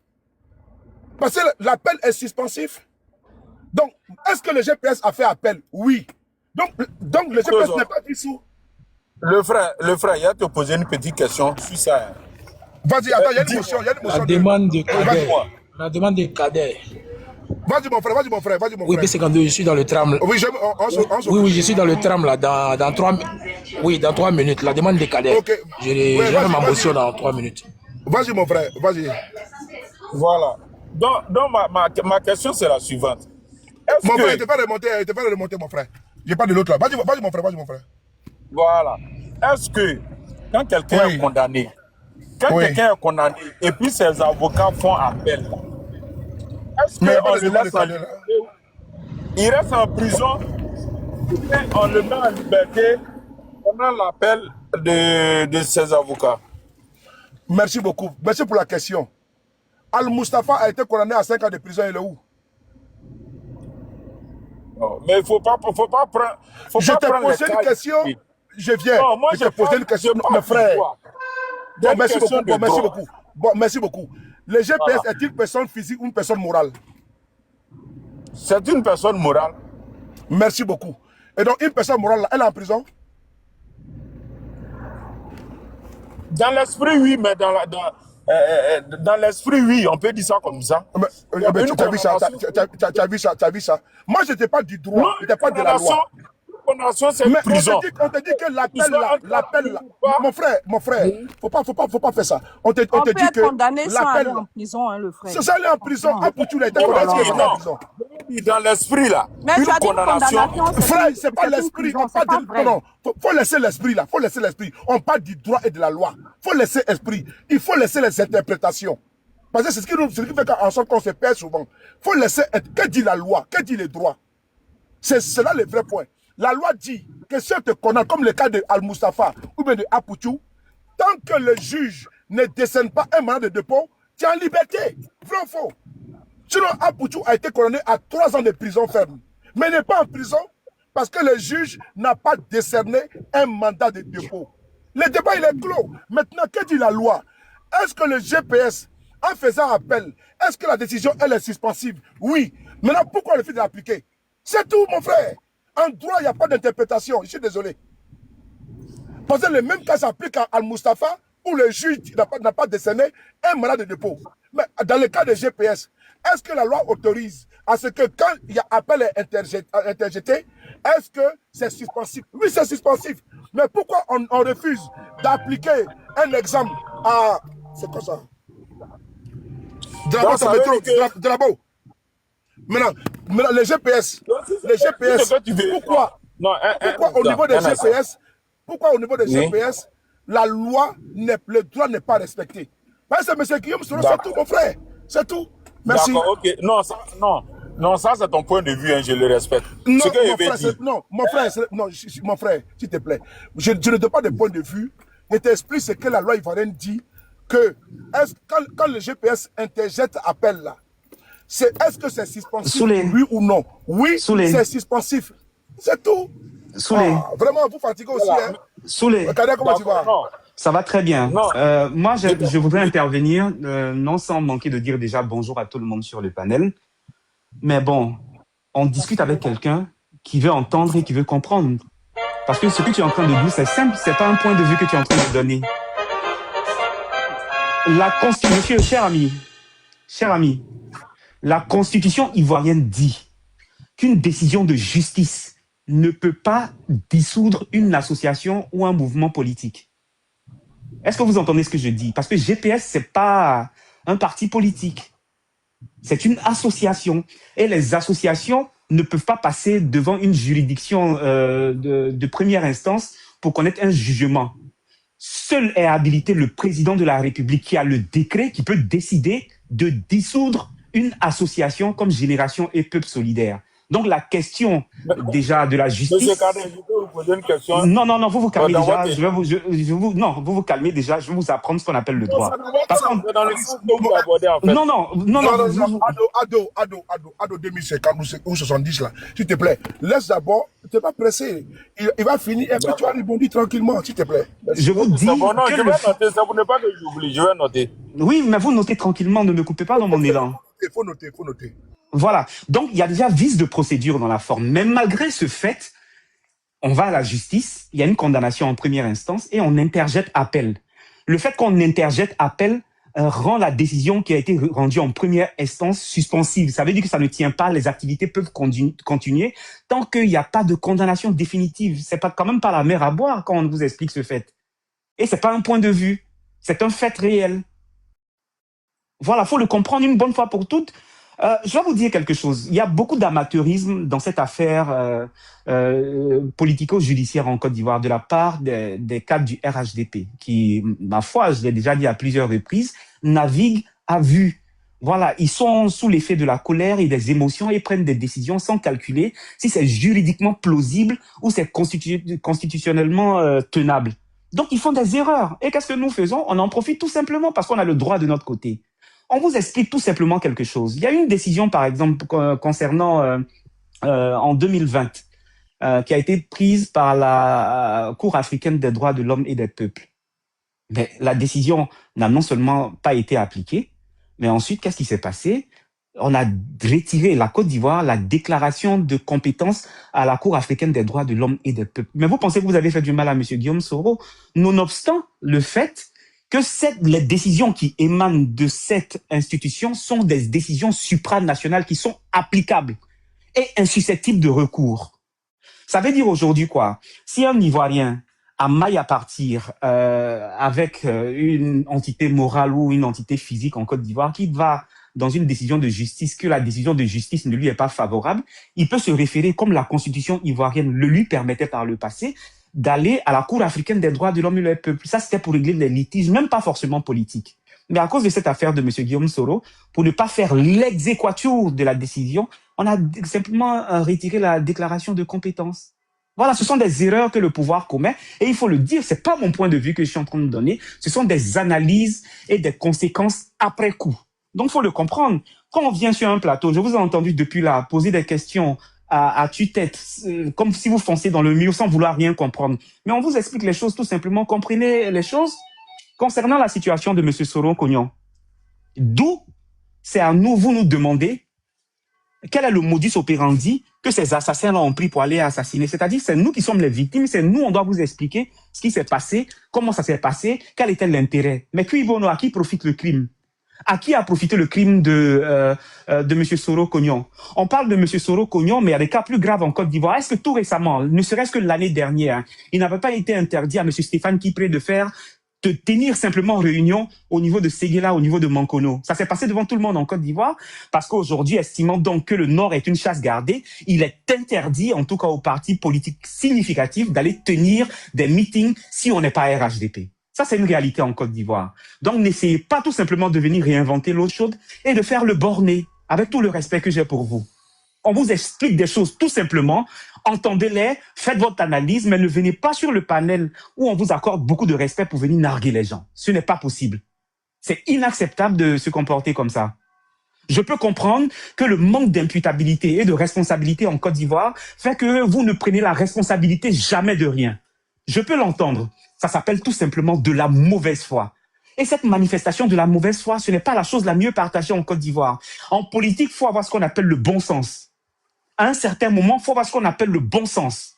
[SPEAKER 1] Parce que l'appel est suspensif. Donc, est-ce que le GPS a fait appel? Oui. Donc le GPS n'est pas dissous.
[SPEAKER 3] Le frère, il a te posé une petite question sur ça.
[SPEAKER 1] Vas-y, attends, il y a une motion.
[SPEAKER 4] La demande de Kader. La demande de Kader.
[SPEAKER 1] Vas-y, mon frère.
[SPEAKER 4] Oui, B52, je suis dans le tram.
[SPEAKER 1] Oui,
[SPEAKER 4] oui, je suis dans le tram là, dans 3 minutes. La demande de Kader.
[SPEAKER 1] Ok.
[SPEAKER 4] Je vais ma motion dans 3 minutes.
[SPEAKER 1] Vas-y, mon frère, vas-y.
[SPEAKER 3] Voilà. Donc ma question, c'est la suivante.
[SPEAKER 1] Mon frère, il te fait remonter, mon frère. J'ai pas de l'autre là. Vas-y, mon frère.
[SPEAKER 3] Voilà. Est-ce que quand quelqu'un est condamné, et puis ses avocats font appel, est-ce qu'on le laisse en liberté? Il reste en prison, on le met en liberté pendant l'appel de ses avocats?
[SPEAKER 1] Merci beaucoup. Merci pour la question. Al-Mustafa a été condamné à 5 ans de prison, il est où?
[SPEAKER 3] Non, mais il ne faut pas prendre.
[SPEAKER 1] Je t'ai posé une question. Je viens.
[SPEAKER 3] Non, moi,
[SPEAKER 1] je t'ai posé une question, mon frère. Bon, merci beaucoup. Le GPS est une personne physique ou une personne morale?
[SPEAKER 3] C'est une personne morale.
[SPEAKER 1] Merci beaucoup. Et donc, une personne morale, elle est en prison?
[SPEAKER 3] Dans l'esprit, oui, mais dans l'esprit, oui, on peut dire ça comme ça.
[SPEAKER 1] Mais tu as vu ça. Moi, je n'étais pas du droit, je n'étais pas de la loi.
[SPEAKER 3] C'est une prison.
[SPEAKER 1] On te dit que l'appel là, mon frère, faut pas faire ça. On te dit que
[SPEAKER 2] condamné sans aller en prison, hein, le frère.
[SPEAKER 1] C'est ça, aller en prison. Apoutou, il a été condamné en prison.
[SPEAKER 3] Dans l'esprit là,
[SPEAKER 2] mais
[SPEAKER 3] une condamnation.
[SPEAKER 1] Frère, c'est pas l'esprit. Non, faut laisser l'esprit là. On parle du droit et de la loi. Faut laisser l'esprit. Il faut laisser les interprétations. Parce que c'est ce qui fait en sorte qu'on se perd souvent. Faut laisser. Que dit la loi? Que dit les droits? C'est là le vrai point. La loi dit que si on te condamne, comme le cas de Al-Mustafa ou bien de Apoutou, tant que le juge ne décerne pas un mandat de dépôt, tu es en liberté. Vrai ou faux? Sinon, Apoutou a été condamné à 3 ans de prison ferme. Mais il n'est pas en prison parce que le juge n'a pas décerné un mandat de dépôt. Le débat, il est clos. Maintenant, que dit la loi? Est-ce que le GPS, en faisant appel, est-ce que la décision, elle est suspensive? Oui. Maintenant, pourquoi le fait de l'appliquer? C'est tout, mon frère. En droit, il n'y a pas d'interprétation. Je suis désolé. Parce que le même cas s'applique à Al-Mustafa où le juge n'a pas décerné un mandat de dépôt. Mais dans le cas de GPS, est-ce que la loi autorise à ce que quand il y a appel interjeté, est-ce que c'est suspensif? Oui, c'est suspensif. Mais pourquoi on refuse d'appliquer un exemple à... C'est quoi ça? Drapeau. Maintenant, les GPS, pourquoi au niveau des GPS, la loi, le droit n'est pas respecté. Parce que M. Guillaume Soro, c'est tout, mon frère. C'est tout. Merci.
[SPEAKER 3] D'accord, ok. Non, ça c'est ton point de vue, hein, je le respecte.
[SPEAKER 1] Non,
[SPEAKER 3] Ce que je vais dire.
[SPEAKER 1] mon frère, s'il te plaît. Je ne donne pas de point de vue. Je t'explique ce que la loi ivoirienne dit. Que quand le GPS interjette appel là, est-ce que c'est suspensif, oui ou non? Oui, c'est suspensif. C'est tout. Vraiment, vous fatiguez aussi. Hein? Regardez comment tu vas.
[SPEAKER 5] Ça va très bien. Moi, je voudrais intervenir, non sans manquer de dire déjà bonjour à tout le monde sur le panel. Mais bon, on discute avec quelqu'un qui veut entendre et qui veut comprendre. Parce que ce que tu es en train de dire, c'est simple, c'est pas un point de vue que tu es en train de donner. La Constitution, cher ami, la Constitution ivoirienne dit qu'une décision de justice ne peut pas dissoudre une association ou un mouvement politique. Est-ce que vous entendez ce que je dis? Parce que GPS, c'est pas un parti politique. C'est une association. Et les associations ne peuvent pas passer devant une juridiction de première instance pour connaître un jugement. Seul est habilité le président de la République qui a le décret qui peut décider de dissoudre une association comme Génération et Peuple Solidaire. Donc la question déjà de la justice...
[SPEAKER 3] Monsieur Kadé, je peux vous poser une question?
[SPEAKER 5] Non, vous vous calmez déjà. Vous vous calmez déjà. Je vais vous apprendre ce qu'on appelle le droit. Parce qu'on...
[SPEAKER 3] Dans le sens que vous abordez en fait.
[SPEAKER 1] Non. Ado 2050 ou 70 là. S'il te plaît, laisse d'abord. Tu n'es pas pressé. Il va finir et puis tu vas rebondir tranquillement, s'il te plaît.
[SPEAKER 5] Je vous dis.
[SPEAKER 3] Non, je vais noter. Ça vous n'est pas que j'oublie. Je vais noter.
[SPEAKER 5] Oui, mais vous notez tranquillement. Ne me coupez pas dans mon élan.
[SPEAKER 1] Il faut noter.
[SPEAKER 5] Voilà. Donc, il y a déjà vice de procédure dans la forme. Mais malgré ce fait, on va à la justice, il y a une condamnation en première instance et on interjette appel. Le fait qu'on interjette appel rend la décision qui a été rendue en première instance suspensive. Ça veut dire que ça ne tient pas, les activités peuvent continuer tant qu'il n'y a pas de condamnation définitive. C'est pas quand même pas la mer à boire quand on vous explique ce fait. Et c'est pas un point de vue, c'est un fait réel. Voilà, faut le comprendre une bonne fois pour toutes. Je vais vous dire quelque chose. Il y a beaucoup d'amateurisme dans cette affaire politico-judiciaire en Côte d'Ivoire de la part des cadres du RHDP qui, ma foi, je l'ai déjà dit à plusieurs reprises, naviguent à vue. Voilà, ils sont sous l'effet de la colère et des émotions et prennent des décisions sans calculer si c'est juridiquement plausible ou c'est constitutionnellement tenable. Donc, ils font des erreurs. Et qu'est-ce que nous faisons? On en profite tout simplement parce qu'on a le droit de notre côté. On vous explique tout simplement quelque chose. Il y a une décision, par exemple, concernant en 2020, qui a été prise par la Cour africaine des droits de l'homme et des peuples. Mais la décision n'a non seulement pas été appliquée, mais ensuite, qu'est-ce qui s'est passé? On a retiré la Côte d'Ivoire, la déclaration de compétence à la Cour africaine des droits de l'homme et des peuples. Mais vous pensez que vous avez fait du mal à M. Guillaume Soro, nonobstant le fait que les décisions qui émanent de cette institution sont des décisions supranationales qui sont applicables et insusceptibles de recours. Ça veut dire aujourd'hui quoi? Si un Ivoirien a maille à partir avec une entité morale ou une entité physique en Côte d'Ivoire qui va dans une décision de justice, que la décision de justice ne lui est pas favorable, il peut se référer, comme la constitution ivoirienne le lui permettait par le passé, d'aller à la Cour africaine des droits de l'homme et le peuple. Ça, c'était pour régler les litiges, même pas forcément politiques. Mais à cause de cette affaire de M. Guillaume Soro, pour ne pas faire l'exéquatur de la décision, on a simplement retiré la déclaration de compétence. Voilà, ce sont des erreurs que le pouvoir commet, et il faut le dire, c'est pas mon point de vue que je suis en train de donner, ce sont des analyses et des conséquences après coup. Donc, il faut le comprendre. Quand on vient sur un plateau, je vous ai entendu depuis là poser des questions à tue-tête, comme si vous foncez dans le mur sans vouloir rien comprendre. Mais on vous explique les choses tout simplement. Comprenez les choses concernant la situation de M. Soro Kognon. D'où c'est à nous, vous nous demandez quel est le modus operandi que ces assassins-là ont pris pour aller assassiner. C'est-à-dire, c'est nous qui sommes les victimes, c'est nous, on doit vous expliquer ce qui s'est passé, comment ça s'est passé, quel était l'intérêt. Mais qui bono, à qui profite le crime? À qui a profité le crime de M. Soro Kognon? On parle de M. Soro Kognon, mais il y a des cas plus graves en Côte d'Ivoire. Est-ce que tout récemment, ne serait-ce que l'année dernière, il n'avait pas été interdit à M. Stéphane Kipré de tenir simplement réunion au niveau de Séguéla, au niveau de Mankono? Ça s'est passé devant tout le monde en Côte d'Ivoire, parce qu'aujourd'hui, estimant donc que le Nord est une chasse gardée, il est interdit, en tout cas aux partis politiques significatifs, d'aller tenir des meetings si on n'est pas RHDP. Ça, c'est une réalité en Côte d'Ivoire. Donc, n'essayez pas tout simplement de venir réinventer l'eau chaude et de faire le borné, avec tout le respect que j'ai pour vous. On vous explique des choses tout simplement, entendez-les, faites votre analyse, mais ne venez pas sur le panel où on vous accorde beaucoup de respect pour venir narguer les gens. Ce n'est pas possible. C'est inacceptable de se comporter comme ça. Je peux comprendre que le manque d'imputabilité et de responsabilité en Côte d'Ivoire fait que vous ne prenez la responsabilité jamais de rien. Je peux l'entendre. Ça s'appelle tout simplement de la mauvaise foi. Et cette manifestation de la mauvaise foi, ce n'est pas la chose la mieux partagée en Côte d'Ivoire. En politique, il faut avoir ce qu'on appelle le bon sens. À un certain moment, il faut avoir ce qu'on appelle le bon sens.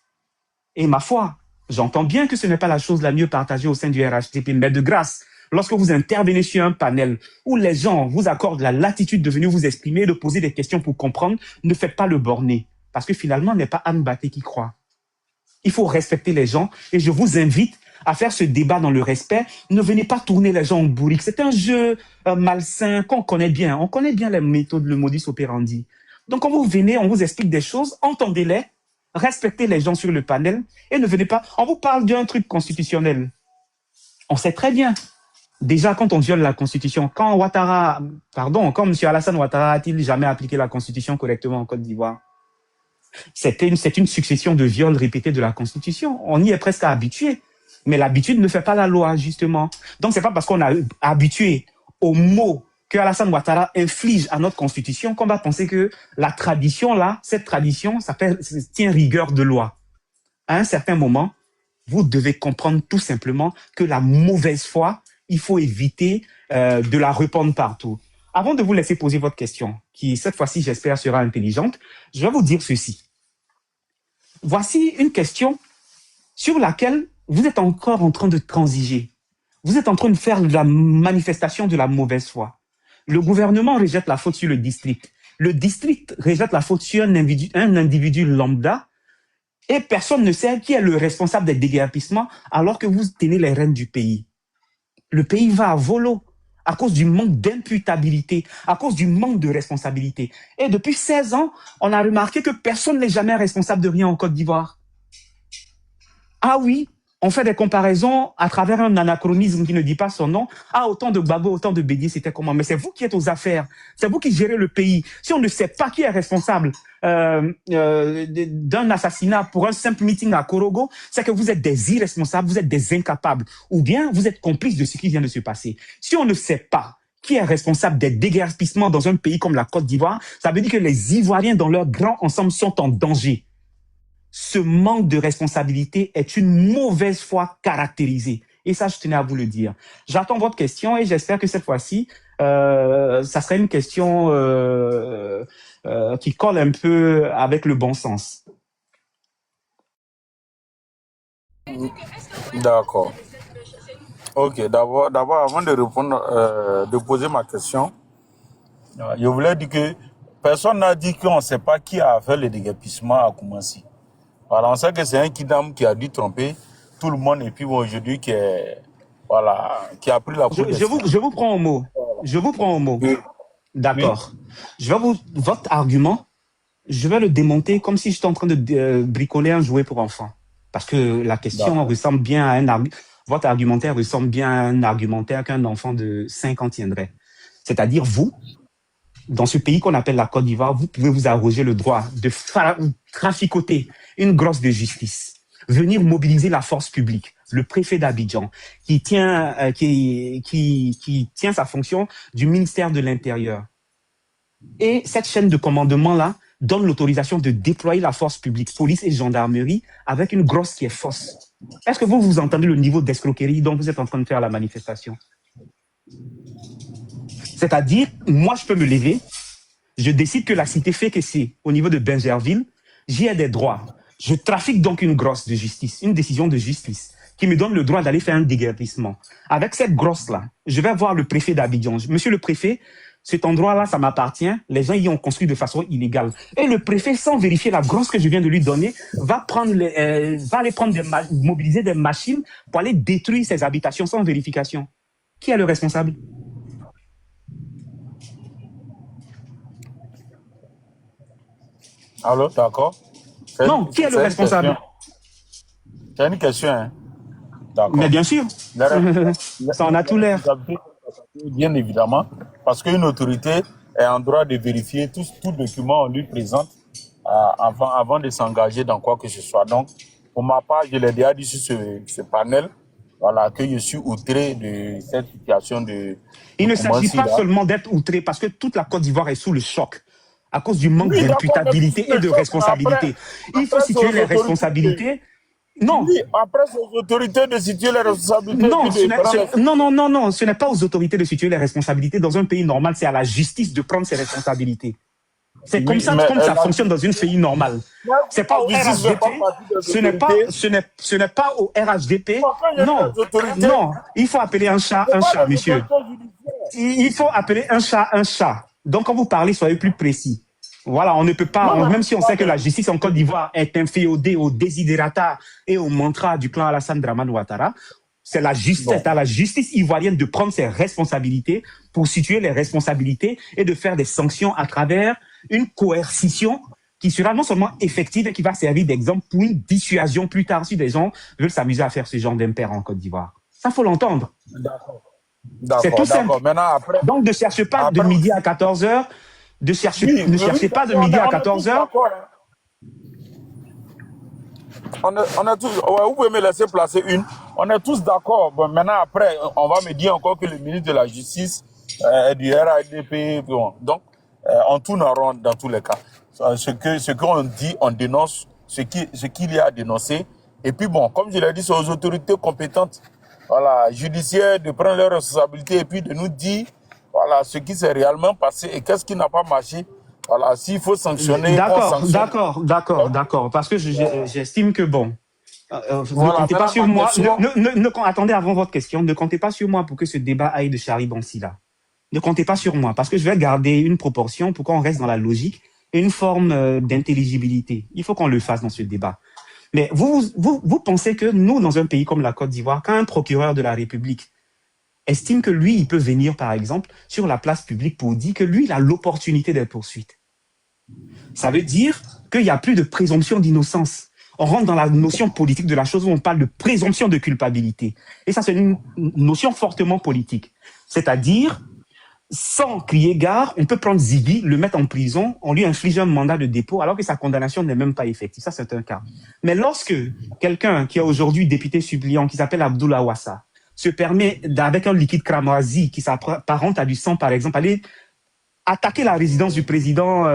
[SPEAKER 5] Et ma foi, j'entends bien que ce n'est pas la chose la mieux partagée au sein du RHDP, mais de grâce, lorsque vous intervenez sur un panel où les gens vous accordent la latitude de venir vous exprimer, de poser des questions pour comprendre, ne faites pas le borné. Parce que finalement, ce n'est pas Anne Baté qui croit. Il faut respecter les gens et je vous invite à faire ce débat dans le respect. Ne venez pas tourner les gens en bourrique. C'est un jeu malsain qu'on connaît bien. On connaît bien les méthodes, le modus operandi. Donc, quand vous venez, on vous explique des choses, entendez-les, respectez les gens sur le panel et ne venez pas... On vous parle d'un truc constitutionnel. On sait très bien. Déjà, quand on viole la Constitution, quand M. Alassane Ouattara a-t-il jamais appliqué la Constitution correctement en Côte d'Ivoire? C'est une succession de viols répétés de la Constitution. On y est presque habitué. Mais l'habitude ne fait pas la loi, justement. Donc, c'est pas parce qu'on a habitué aux mots que Alassane Ouattara inflige à notre Constitution qu'on va penser que la tradition, là, cette tradition, ça tient rigueur de loi. À un certain moment, vous devez comprendre tout simplement que la mauvaise foi, il faut éviter de la répandre partout. Avant de vous laisser poser votre question, qui cette fois-ci, j'espère, sera intelligente, je vais vous dire ceci. Voici une question sur laquelle vous êtes encore en train de transiger. Vous êtes en train de faire de la manifestation de la mauvaise foi. Le gouvernement rejette la faute sur le district. Le district rejette la faute sur un individu lambda et personne ne sait qui est le responsable des déguerpissements alors que vous tenez les rênes du pays. Le pays va à volo à cause du manque d'imputabilité, à cause du manque de responsabilité. Et depuis 16 ans, on a remarqué que personne n'est jamais responsable de rien en Côte d'Ivoire. Ah oui, on fait des comparaisons à travers un anachronisme qui ne dit pas son nom. Ah, autant de Gbagbo, autant de Bédié, c'était comment? Mais c'est vous qui êtes aux affaires. C'est vous qui gérez le pays. Si on ne sait pas qui est responsable d'un assassinat pour un simple meeting à Korogo, c'est que vous êtes des irresponsables, vous êtes des incapables. Ou bien vous êtes complices de ce qui vient de se passer. Si on ne sait pas qui est responsable des déguerpissements dans un pays comme la Côte d'Ivoire, ça veut dire que les Ivoiriens dans leur grand ensemble sont en danger. Ce manque de responsabilité est une mauvaise foi caractérisée. Et ça, je tenais à vous le dire. J'attends votre question et j'espère que cette fois-ci, ça sera une question qui colle un peu avec le bon sens.
[SPEAKER 3] D'accord. Ok, d'abord, avant de répondre, de poser ma question, je voulais dire que personne n'a dit qu'on ne sait pas qui a fait le déguerpissement à Koumassi. Voilà, on sait que c'est un kidam qui a dû tromper tout le monde et puis bon, aujourd'hui qui a pris la peau.
[SPEAKER 5] Je vous prends au mot. Je vous prends au mot. Oui. D'accord. Oui. Votre argument, je vais le démonter comme si j'étais en train de bricoler un jouet pour enfants. Parce que la question ressemble bien à votre argumentaire ressemble bien à un argumentaire qu'un enfant de 5 ans tiendrait. C'est-à-dire vous, dans ce pays qu'on appelle la Côte d'Ivoire, vous pouvez vous arroger le droit de traficoter une grosse de justice, venir mobiliser la force publique, le préfet d'Abidjan, qui tient sa fonction du ministère de l'Intérieur. Et cette chaîne de commandement-là donne l'autorisation de déployer la force publique, police et gendarmerie, avec une grosse qui est fausse. Est-ce que vous entendez le niveau d'escroquerie dont vous êtes en train de faire la manifestation? C'est-à-dire, moi, je peux me lever, je décide que la cité fait que c'est au niveau de Bingerville, j'y ai des droits. Je trafique donc une grosse de justice, une décision de justice qui me donne le droit d'aller faire un déguerpissement. Avec cette grosse-là, je vais voir le préfet d'Abidjan. Monsieur le préfet, cet endroit-là, ça m'appartient. Les gens y ont construit de façon illégale. Et le préfet, sans vérifier la grosse que je viens de lui donner, va aller mobiliser des machines pour aller détruire ces habitations sans vérification. Qui est le responsable?
[SPEAKER 3] Alors, d'accord.
[SPEAKER 5] Non, qui est le responsable?
[SPEAKER 3] C'est une question. Hein.
[SPEAKER 5] Mais
[SPEAKER 3] D'accord.
[SPEAKER 5] bien sûr,
[SPEAKER 3] Les
[SPEAKER 5] ça en a tout l'air.
[SPEAKER 3] responsabilités, bien évidemment, parce qu'une autorité est en droit de vérifier tout document on lui présente avant de s'engager dans quoi que ce soit. Donc, pour ma part, je l'ai déjà dit sur ce panel, voilà, que je suis outré de cette situation
[SPEAKER 5] Il
[SPEAKER 3] de
[SPEAKER 5] ne s'agit
[SPEAKER 3] Koumassi
[SPEAKER 5] pas
[SPEAKER 3] là.
[SPEAKER 5] seulement d'être outré, parce que toute la Côte d'Ivoire est sous le choc à cause du manque
[SPEAKER 3] Oui, d'accord, mais
[SPEAKER 5] d'imputabilité et de responsabilité. Il faut
[SPEAKER 3] après, c'est
[SPEAKER 5] situer
[SPEAKER 3] aux
[SPEAKER 5] les
[SPEAKER 3] autorités
[SPEAKER 5] responsabilités. Non,
[SPEAKER 3] oui, après, c'est aux autorités de situer les responsabilités et
[SPEAKER 5] non,
[SPEAKER 3] puis de prendre les...
[SPEAKER 5] non, ce n'est pas aux autorités de situer les responsabilités. Dans un pays normal, c'est à la justice de prendre ses responsabilités. C'est comme
[SPEAKER 3] Oui,
[SPEAKER 5] ça,
[SPEAKER 3] mais
[SPEAKER 5] comme ça fonctionne dans un pays normal. C'est pas au
[SPEAKER 3] la justice ne fait pas
[SPEAKER 5] RHDP,
[SPEAKER 3] partie des autorités.
[SPEAKER 5] ce n'est pas au RHDP.
[SPEAKER 3] Pourquoi il y a
[SPEAKER 5] Non,
[SPEAKER 3] des autorités?
[SPEAKER 5] non, il faut appeler un chat,
[SPEAKER 3] C'est pas les
[SPEAKER 5] monsieur.
[SPEAKER 3] autorités judiciaires.
[SPEAKER 5] Il faut appeler un chat un chat. Donc, quand vous parlez, soyez plus précis. Voilà, on ne peut pas, même si on sait que la justice en Côte d'Ivoire est inféodée aux desiderata et aux mantras du clan Alassane Dramane Ouattara, c'est la justice,
[SPEAKER 3] Bon.
[SPEAKER 5] à la justice ivoirienne de prendre ses responsabilités pour situer les responsabilités et de faire des sanctions à travers une coercition qui sera non seulement effective et qui va servir d'exemple pour une dissuasion plus tard si des gens veulent s'amuser à faire ce genre d'impair en Côte d'Ivoire. Ça, faut l'entendre.
[SPEAKER 3] D'accord.
[SPEAKER 5] C'est tout simple.
[SPEAKER 3] Maintenant, après...
[SPEAKER 5] Donc, ne cherchez pas de midi à 14h, ne cherchez pas de midi à 14h.
[SPEAKER 3] On est tous, ouais, vous pouvez me laisser placer une. On est tous d'accord. Bon, maintenant, après, on va me dire encore que le ministre de la Justice est du RADP. Bon. Donc, on tourne en rond dans tous les cas. Ce qu'on dit, on dénonce ce qu'il y a à dénoncer. Et puis, bon, comme je l'ai dit, c'est aux autorités compétentes, voilà, judiciaires, de prendre leurs responsabilités et puis de nous dire, voilà, ce qui s'est réellement passé et qu'est-ce qui n'a pas marché. Voilà, s'il faut sanctionner, on sanctionne.
[SPEAKER 5] D'accord. Parce que j'estime que bon,
[SPEAKER 3] Voilà,
[SPEAKER 5] ne comptez pas sur moi.
[SPEAKER 3] question-
[SPEAKER 5] Attendez avant votre question. Ne comptez pas sur moi pour que ce débat aille de Charibansi là. Ne comptez pas sur moi parce que je vais garder une proportion pour qu'on reste dans la logique et une forme d'intelligibilité. Il faut qu'on le fasse dans ce débat. Mais vous pensez que nous, dans un pays comme la Côte d'Ivoire, quand un procureur de la République estime que lui, il peut venir, par exemple, sur la place publique pour dire que lui, il a l'opportunité des poursuites. Ça veut dire qu'il n'y a plus de présomption d'innocence. On rentre dans la notion politique de la chose où on parle de présomption de culpabilité. Et ça, c'est une notion fortement politique. C'est-à-dire, sans crier gare, on peut prendre Zibi, le mettre en prison, on lui inflige un mandat de dépôt alors que sa condamnation n'est même pas effective. Ça, c'est un cas. Mais lorsque quelqu'un qui est aujourd'hui député suppléant, qui s'appelle Abdoulaye Wassa, se permet, avec un liquide cramoisi qui s'apparente à du sang, par exemple, aller attaquer la résidence du président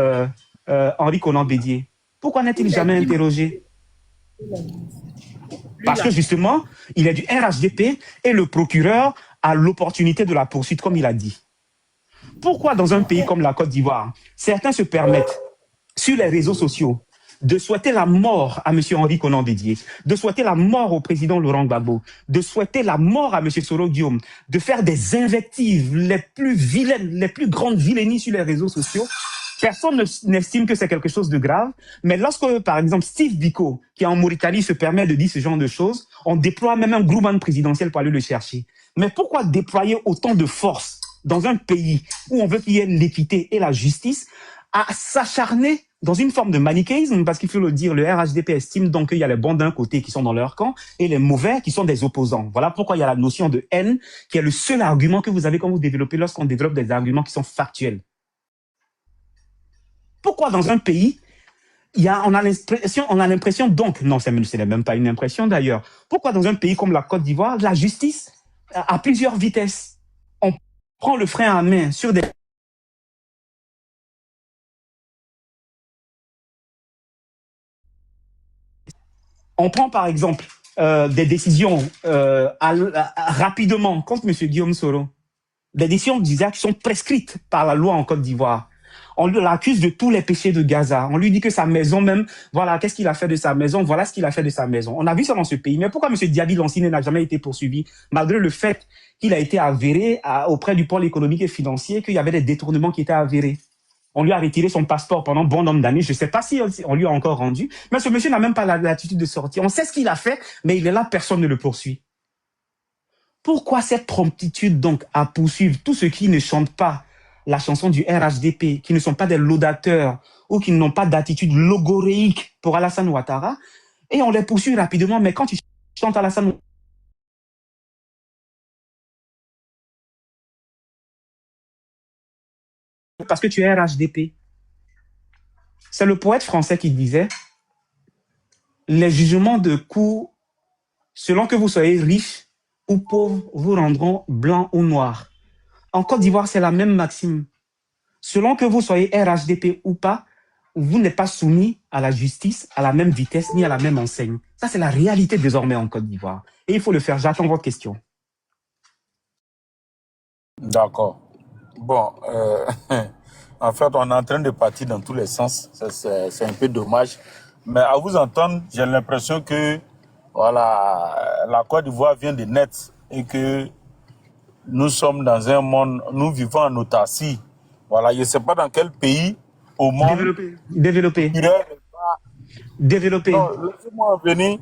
[SPEAKER 5] Henri Konan Bédié. Pourquoi n'est-il jamais interrogé? Parce que justement, il est du RHDP et le procureur a l'opportunité de la poursuite, comme il a dit. Pourquoi dans un pays comme la Côte d'Ivoire, certains se permettent, sur les réseaux sociaux, de souhaiter la mort à M. Henri Konan Bédié, de souhaiter la mort au président Laurent Gbagbo, de souhaiter la mort à M. Soro Guillaume, de faire des invectives les plus vilaines, les plus grandes vilainies sur les réseaux sociaux? Personne n'estime que c'est quelque chose de grave, mais lorsque, par exemple, Steve Biko, qui est en Mauritanie, se permet de dire ce genre de choses, on déploie même un groupement présidentiel pour aller le chercher. Mais pourquoi déployer autant de force dans un pays où on veut qu'il y ait l'équité et la justice à s'acharner dans une forme de manichéisme, parce qu'il faut le dire, le RHDP estime donc qu'il y a les bons d'un côté qui sont dans leur camp et les mauvais qui sont des opposants. Voilà pourquoi il y a la notion de haine qui est le seul argument que vous avez quand vous développez lorsqu'on développe des arguments qui sont factuels. Pourquoi dans un pays, on a l'impression donc, non, ce n'est même pas une impression d'ailleurs, pourquoi dans un pays comme la Côte d'Ivoire, la justice a plusieurs vitesses? On prend le frein à main sur des... On prend par exemple des décisions rapidement contre M. Guillaume Soro. Des décisions d'usage qui sont prescrites par la loi en Côte d'Ivoire. On l'accuse de tous les péchés de Gaza. On lui dit que sa maison même, voilà, qu'est-ce qu'il a fait de sa maison, voilà ce qu'il a fait de sa maison. On a vu ça dans ce pays. Mais pourquoi M. Diaby Lancine n'a jamais été poursuivi, malgré le fait qu'il a été avéré auprès du pôle économique et financier qu'il y avait des détournements qui étaient avérés? On lui a retiré son passeport pendant bon nombre d'années. Je ne sais pas si on lui a encore rendu. Mais ce monsieur n'a même pas l'attitude de sortir. On sait ce qu'il a fait, mais il est là, personne ne le poursuit. Pourquoi cette promptitude donc à poursuivre tous ceux qui ne chantent pas la chanson du RHDP, qui ne sont pas des laudateurs ou qui n'ont pas d'attitude logoréique pour Alassane Ouattara, et on les poursuit rapidement, mais quand tu chantes Alassane parce que tu es RHDP. C'est le poète français qui disait « Les jugements de cour, selon que vous soyez riche ou pauvre, vous rendront blanc ou noir. » En Côte d'Ivoire, c'est la même maxime. Selon que vous soyez RHDP ou pas, vous n'êtes pas soumis à la justice à la même vitesse ni à la même enseigne. Ça, c'est la réalité désormais en Côte d'Ivoire. Et il faut le faire. J'attends votre question.
[SPEAKER 3] D'accord. Bon, en fait, on est en train de partir dans tous les sens. C'est un peu dommage. Mais à vous entendre, j'ai l'impression que voilà, la Côte d'Ivoire vient de naître et que nous sommes dans un monde, nous vivons en autarcie. Voilà, je ne sais pas dans quel pays au monde.
[SPEAKER 5] Développé. Développé.
[SPEAKER 3] Non, laissez-moi en venir.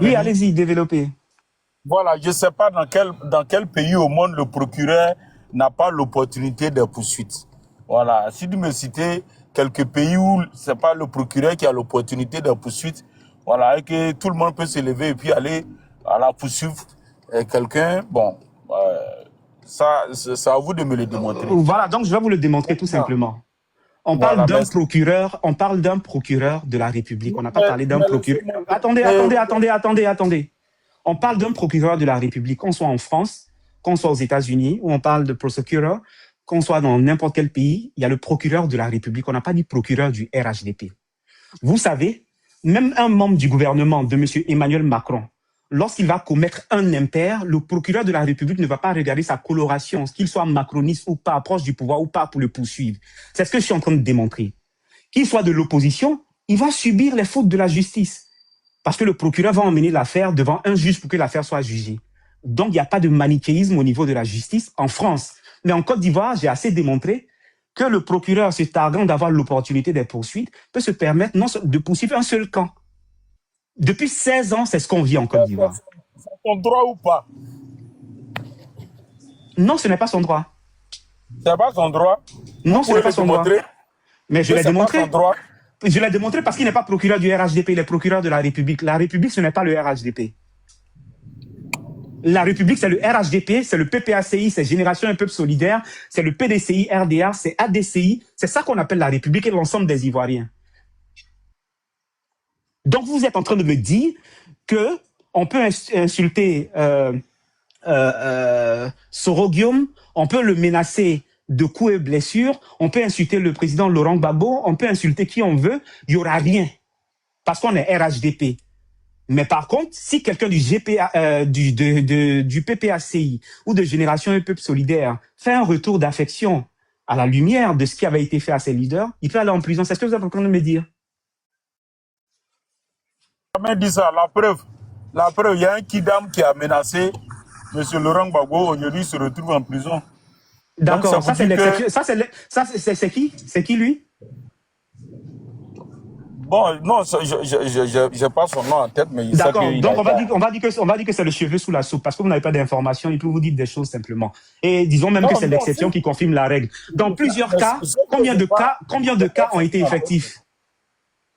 [SPEAKER 5] Oui, allez-y, développez.
[SPEAKER 3] Voilà, je ne sais pas dans quel pays au monde le procureur n'a pas l'opportunité de poursuite. Voilà, si tu me citais quelques pays où ce n'est pas le procureur qui a l'opportunité de poursuite, voilà, et que tout le monde peut se lever et puis aller à la poursuivre quelqu'un, bon, c'est à vous de me le démontrer.
[SPEAKER 5] Voilà, donc je vais vous le démontrer tout simplement. On parle d'un procureur, on parle d'un procureur de la République. On n'a pas parlé d'un procureur. Attendez. On parle d'un procureur de la République, qu'on soit en France, qu'on soit aux États-Unis, où on parle de procureur, qu'on soit dans n'importe quel pays, il y a le procureur de la République. On n'a pas dit procureur du RHDP. Vous savez, même un membre du gouvernement de M. Emmanuel Macron, lorsqu'il va commettre un impair, le procureur de la République ne va pas regarder sa coloration, qu'il soit macroniste ou pas, proche du pouvoir ou pas, pour le poursuivre. C'est ce que je suis en train de démontrer. Qu'il soit de l'opposition, il va subir les fautes de la justice. Parce que le procureur va emmener l'affaire devant un juge pour que l'affaire soit jugée. Donc, il n'y a pas de manichéisme au niveau de la justice en France. Mais en Côte d'Ivoire, j'ai assez démontré que le procureur, se targuant d'avoir l'opportunité des poursuites, peut se permettre non de poursuivre un seul camp. Depuis 16 ans, c'est ce qu'on vit en Côte d'Ivoire.
[SPEAKER 3] C'est son droit ou pas?
[SPEAKER 5] Non, ce n'est pas son droit.
[SPEAKER 3] C'est pas son droit?
[SPEAKER 5] Non, ce n'est pas son droit. Mais je l'ai démontré. Je l'ai démontré parce qu'il n'est pas procureur du RHDP, il est procureur de la République. La République, ce n'est pas le RHDP. La République, c'est le RHDP, c'est le PPACI, c'est Génération Un Peuple Solidaire, c'est le PDCI, RDA, c'est ADCI. C'est ça qu'on appelle la République et l'ensemble des Ivoiriens. Donc, vous êtes en train de me dire que on peut insulter Soro Guillaume, on peut le menacer de coups et blessures, on peut insulter le président Laurent Gbagbo, on peut insulter qui on veut, il n'y aura rien. Parce qu'on est RHDP. Mais par contre, si quelqu'un du PPACI ou de Génération Un Peuple Solidaire fait un retour d'affection à la lumière de ce qui avait été fait à ses leaders, il peut aller en prison. C'est ce que vous êtes en train de me dire.
[SPEAKER 3] Jamais dit ça. La preuve, il y a un kidam qui a menacé M. Laurent Gbagbo. Aujourd'hui, il se retrouve en prison.
[SPEAKER 5] D'accord, ça c'est l'exception. C'est qui? C'est qui lui?
[SPEAKER 3] Bon, non, je n'ai pas son nom en tête, mais il sait
[SPEAKER 5] d'accord,
[SPEAKER 3] qu'il
[SPEAKER 5] donc on va dire que c'est le cheveu sous la soupe, parce que vous n'avez pas d'informations, il peut vous dire des choses simplement. Et disons même que c'est l'exception qui confirme la règle. Dans plusieurs cas, combien de cas ont été effectifs?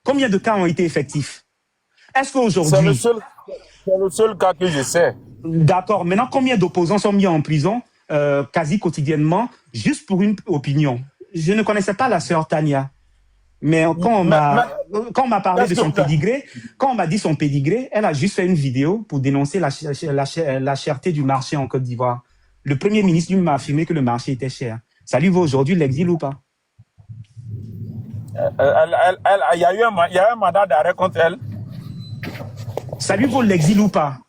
[SPEAKER 5] Combien de cas ont été effectifs? Est-ce qu'aujourd'hui...
[SPEAKER 3] C'est le seul cas que je sais.
[SPEAKER 5] D'accord, maintenant combien d'opposants sont mis en prison quasi quotidiennement, juste pour une opinion? Je ne connaissais pas la sœur Tania. Mais quand on m'a parlé de son pédigré, quand on m'a dit son pédigré, elle a juste fait une vidéo pour dénoncer la cherté du marché en Côte d'Ivoire. Le Premier ministre lui m'a affirmé que le marché était cher. Ça lui vaut aujourd'hui l'exil ou pas?
[SPEAKER 3] Il y a eu un mandat d'arrêt contre elle.
[SPEAKER 5] Ça lui vaut l'exil ou pas?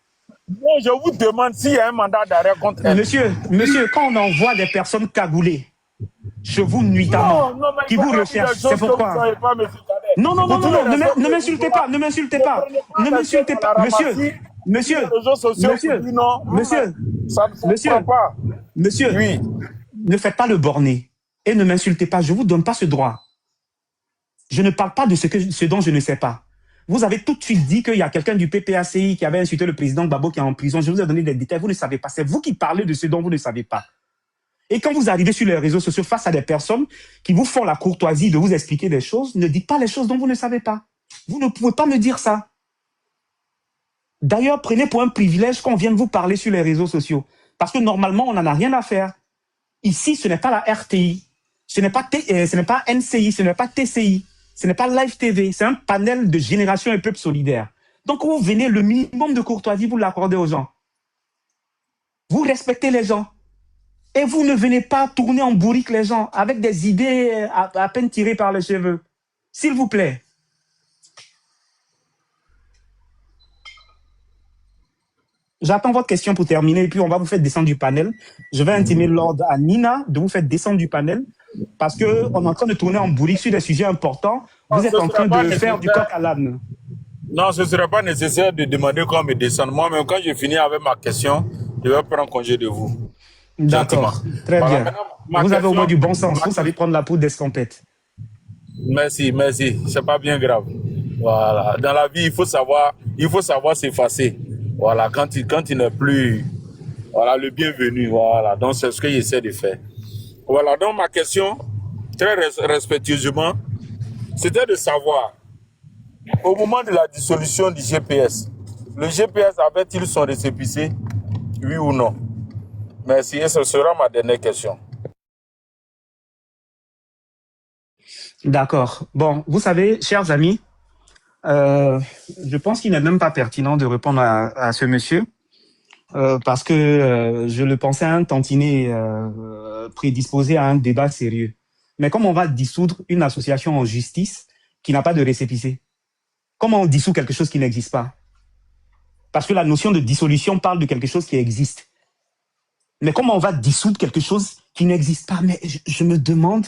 [SPEAKER 3] Non, je vous demande s'il y a un mandat d'arrêt contre elle.
[SPEAKER 5] Monsieur, quand on envoie des personnes cagoulées, chevaux nuitamment, qui vous recherchent, c'est pourquoi? Non, ne m'insultez pas, monsieur, oui. Ne faites pas le borné et ne m'insultez pas, je ne vous donne pas ce droit. Je ne parle pas de ce dont je ne sais pas. Vous avez tout de suite dit qu'il y a quelqu'un du PPACI qui avait insulté le président Gbagbo qui est en prison. Je vous ai donné des détails, vous ne savez pas. C'est vous qui parlez de ce dont vous ne savez pas. Et quand vous arrivez sur les réseaux sociaux face à des personnes qui vous font la courtoisie de vous expliquer des choses, ne dites pas les choses dont vous ne savez pas. Vous ne pouvez pas me dire ça. D'ailleurs, prenez pour un privilège qu'on vienne vous parler sur les réseaux sociaux. Parce que normalement, on n'en a rien à faire. Ici, ce n'est pas la RTI. Ce n'est pas, ce n'est pas NCI, ce n'est pas TCI, ce n'est pas Live TV, c'est un panel de Génération et Peuple Solidaire. Donc, vous venez, le minimum de courtoisie, vous l'accordez aux gens. Vous respectez les gens. Et vous ne venez pas tourner en bourrique les gens avec des idées à peine tirées par les cheveux. S'il vous plaît. J'attends votre question pour terminer et puis on va vous faire descendre du panel. Je vais intimer l'ordre à Nina de vous faire descendre du panel parce qu'on est en train de tourner en bourrique sur des sujets importants. Vous êtes en train de faire du coq à l'âne.
[SPEAKER 3] Non, ce ne serait pas nécessaire de demander qu'on me descende. Moi-même, quand je finis avec ma question, je vais prendre congé de vous.
[SPEAKER 5] D'accord, très
[SPEAKER 3] Voilà,
[SPEAKER 5] bien. Vous avez au moins du bon sens, vous savez prendre la poudre d'escampette.
[SPEAKER 3] Merci, merci. C'est pas bien grave. Voilà. Dans la vie, il faut savoir s'effacer. Voilà, quand il n'est plus, voilà, le bienvenu. Voilà. Donc, c'est ce que j'essaie de faire. Voilà. Donc, ma question, très respectueusement, c'était de savoir, au moment de la dissolution du GPS, le GPS avait-il son récépissé? Oui ou non? Merci. Et ce sera ma dernière question.
[SPEAKER 5] D'accord. Bon, vous savez, chers amis, je pense qu'il n'est même pas pertinent de répondre à ce monsieur parce que je le pensais un tantinet prédisposé à un débat sérieux. Mais comment on va dissoudre une association en justice qui n'a pas de récépissé? Comment on dissout quelque chose qui n'existe pas? Parce que la notion de dissolution parle de quelque chose qui existe. Mais comment on va dissoudre quelque chose qui n'existe pas? Mais je me demande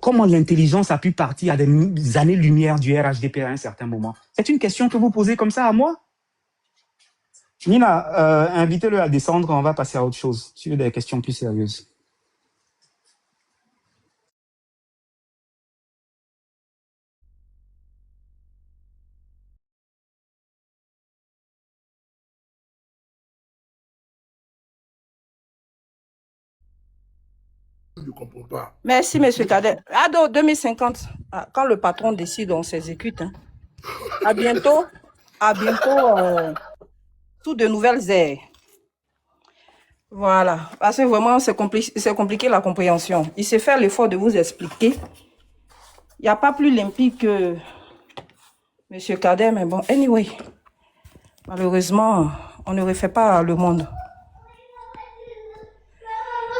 [SPEAKER 5] comment l'intelligence a pu partir à des années-lumière du RHDP à un certain moment. C'est une question que vous posez comme ça à moi? Nina, invitez-le à descendre, on va passer à autre chose, sur des questions plus sérieuses.
[SPEAKER 1] Je ne comprends pas.
[SPEAKER 2] Merci, monsieur Kader. Ado 2050, quand le patron décide, on s'exécute. Hein. À bientôt. À bientôt sous de nouvelles ères. Voilà. Parce que vraiment, c'est compliqué la compréhension. Il s'est fait l'effort de vous expliquer. Il n'y a pas plus limpide que monsieur Kader, mais bon, anyway. Malheureusement, on ne refait pas le monde.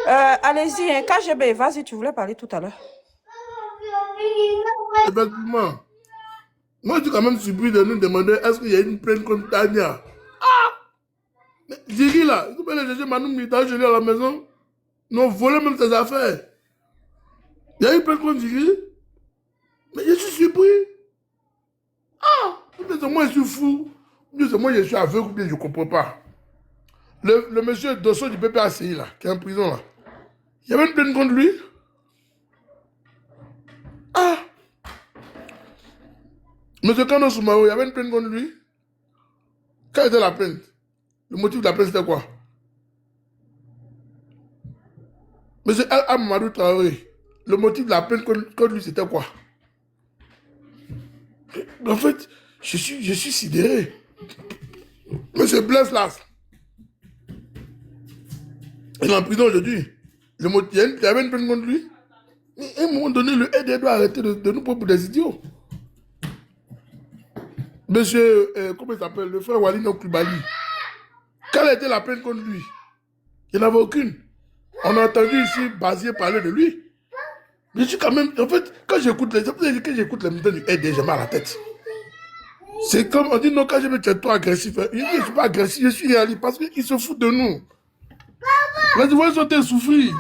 [SPEAKER 2] Allez-y, hein, KGB, vas-y, tu voulais parler tout à l'heure.
[SPEAKER 1] Effectivement. Moi, je suis quand même surpris de nous demander est-ce qu'il y a une plainte contre Tania. Mais Ziri là, il faut aller chercher Manu Mita, je l'ai à la maison. Ils ont volé même ses affaires. Il y a une plainte contre Ziri. Mais je suis surpris. Peut-être moi je suis fou. Peut-être moi je suis aveugle, ou bien je ne comprends pas. Le monsieur Dosso du PPACI là, qui est en prison là. Il y avait une plainte contre lui. Monsieur Kano Soumao, il y avait une plainte contre lui. Quelle était la plainte? Le motif de la plainte c'était quoi? Monsieur El Amadou Traoré, le motif de la plainte contre lui c'était quoi? En fait, je suis sidéré. Monsieur Blaise Las, il est en prison aujourd'hui. Il y avait une plainte contre lui. Mais à un moment donné, le aide doit arrêter de nous prendre pour des idiots. Monsieur, comment il s'appelle? Le frère Walino Koulibaly. Quelle a été la plainte contre lui? Il n'y en avait aucune. On a entendu ici Bazier parler de lui. Mais je suis quand même. En fait, quand j'écoute les militants du aide, j'ai mal à la tête. C'est comme on dit non, quand je me tiens trop agressif. Je ne suis pas agressif, je suis réaliste parce qu'ils se foutent de nous. Là, tu vois, ils sont en souffrir.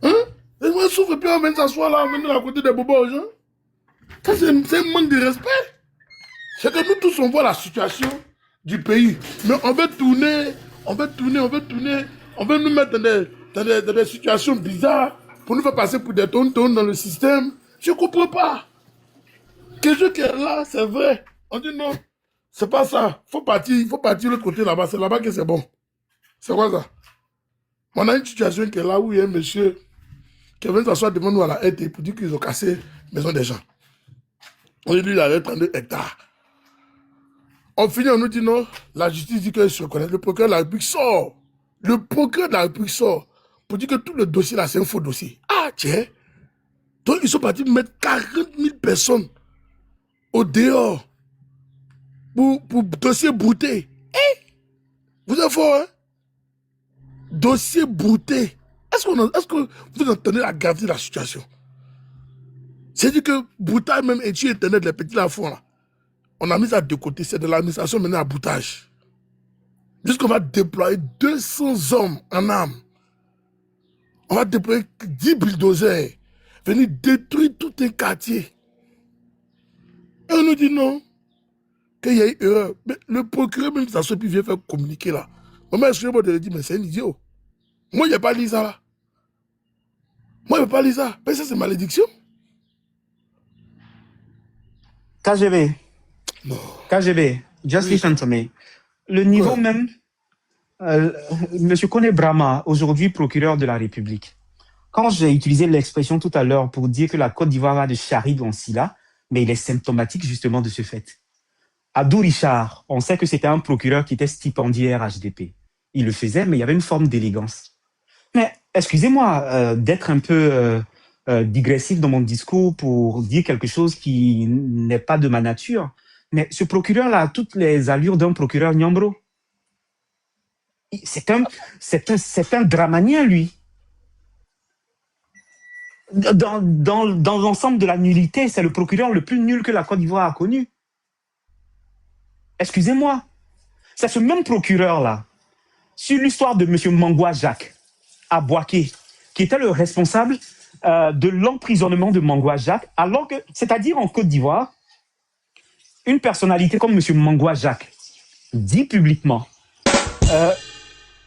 [SPEAKER 1] Hein? Et moi, je souffre et puis on vient s'asseoir là, on vient à côté des bobos aux gens. Ça, c'est un manque de respect. C'est que nous tous, on voit la situation du pays. Mais on veut tourner, on veut nous mettre dans des situations bizarres pour nous faire passer pour des tontons dans le système. Je ne comprends pas. Quelque chose qui est là, c'est vrai. On dit non, c'est pas ça. Il faut partir de l'autre côté là-bas. C'est là-bas que c'est bon. C'est quoi ça? On a une situation qui est là où il y a un monsieur qui vient s'asseoir devant nous à la RT pour dire qu'ils ont cassé la maison des gens. On dit lui, il avait 32 hectares. On finit, on nous dit non, la justice dit qu'il se reconnaît. Le procureur de la République sort. Le procureur de la République sort
[SPEAKER 6] pour dire que tout le dossier là, c'est un faux dossier. Ah, tiens. Donc, ils sont partis mettre 40 000 personnes au dehors pour dossier brouté. Eh, vous êtes fort, hein? Dossier brouté. Est-ce que vous entendez la gravité de la situation? C'est-à-dire que broutage même et tu Internet, les petits enfants là, on a mis ça de côté, c'est de l'administration maintenant à broutage. Jusqu'on va déployer 200 hommes en armes. On va déployer 10 bulldozers, venir détruire tout un quartier. Et on nous dit non, qu'il y a eu erreur. Mais le procureur même s'assoit puis vient faire communiquer là. Moi, excusez-moi de le dire, mais c'est un idiot. Moi, il n'y a pas lu ça là. Moi, il n'y a pas lu ça. Mais ça, c'est malédiction.
[SPEAKER 5] KGB,
[SPEAKER 6] Non.
[SPEAKER 5] KGB, just
[SPEAKER 6] Oui.
[SPEAKER 5] listen to me. Le niveau
[SPEAKER 6] Ouais.
[SPEAKER 5] même, Monsieur Kone Brahma, aujourd'hui procureur de la République. Quand j'ai utilisé l'expression tout à l'heure pour dire que la Côte d'Ivoire a de Charib en Silla, mais il est symptomatique justement de ce fait. Abdou Richard, on sait que c'était un procureur qui était stipendié RHDP. Il le faisait, mais il y avait une forme d'élégance. Mais excusez-moi d'être un peu digressif dans mon discours pour dire quelque chose qui n'est pas de ma nature. Mais ce procureur-là a toutes les allures d'un procureur Nyambro. C'est un dramanien, lui. Dans l'ensemble de la nullité, c'est le procureur le plus nul que la Côte d'Ivoire a connu. Excusez-moi. C'est ce même procureur-là, sur l'histoire de M. Mangwa Jacques, à Boaké, qui était le responsable de l'emprisonnement de Mangwa Jacques, alors que, c'est-à-dire en Côte d'Ivoire, une personnalité comme M. Mangwa Jacques dit publiquement,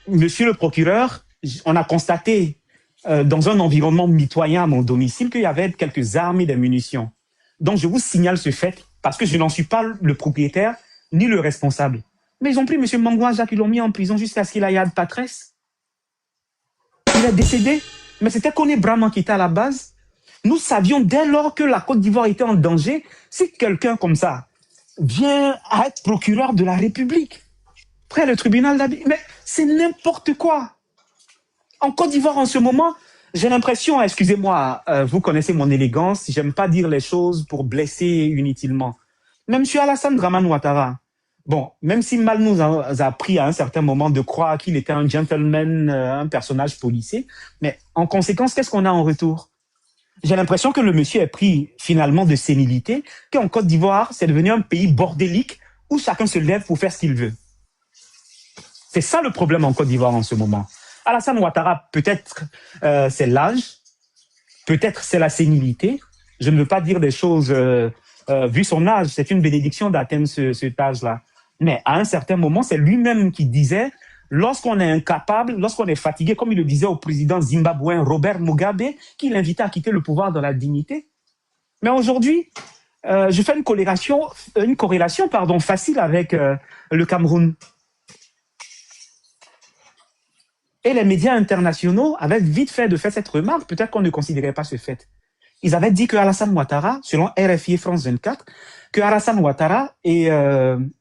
[SPEAKER 5] Monsieur le procureur, on a constaté dans un environnement mitoyen à mon domicile qu'il y avait quelques armes et des munitions. Donc je vous signale ce fait parce que je n'en suis pas le propriétaire ni le responsable. Mais ils ont pris M. Mangwa Jacques, ils l'ont mis en prison jusqu'à ce qu'il aille à Patresse. Il est décédé. Mais c'était Kone Brahma qui était à la base. Nous savions dès lors que la Côte d'Ivoire était en danger, si quelqu'un comme ça vient à être procureur de la République, près le tribunal d'Abidjan, mais c'est n'importe quoi. En Côte d'Ivoire, en ce moment, j'ai l'impression, excusez-moi, vous connaissez mon élégance, j'aime pas dire les choses pour blesser inutilement. Mais M. Alassane Dramane Ouattara, bon, même si mal nous a pris à un certain moment de croire qu'il était un gentleman, un personnage policé, mais en conséquence, qu'est-ce qu'on a en retour? J'ai l'impression que le monsieur est pris finalement de sénilité, qu'en Côte d'Ivoire, c'est devenu un pays bordélique où chacun se lève pour faire ce qu'il veut. C'est ça le problème en Côte d'Ivoire en ce moment. Alassane Ouattara, peut-être c'est l'âge, peut-être c'est la sénilité. Je ne veux pas dire des choses, vu son âge, c'est une bénédiction d'atteindre cet âge-là. Mais à un certain moment, c'est lui-même qui disait, lorsqu'on est incapable, lorsqu'on est fatigué, comme il le disait au président zimbabwéen Robert Mugabe, qui l'invitait à quitter le pouvoir dans la dignité. Mais aujourd'hui, je fais une corrélation facile avec le Cameroun. Et les médias internationaux avaient vite fait de faire cette remarque, peut-être qu'on ne considérait pas ce fait. Ils avaient dit que Alassane Ouattara, selon RFI et France 24, que Alassane Ouattara et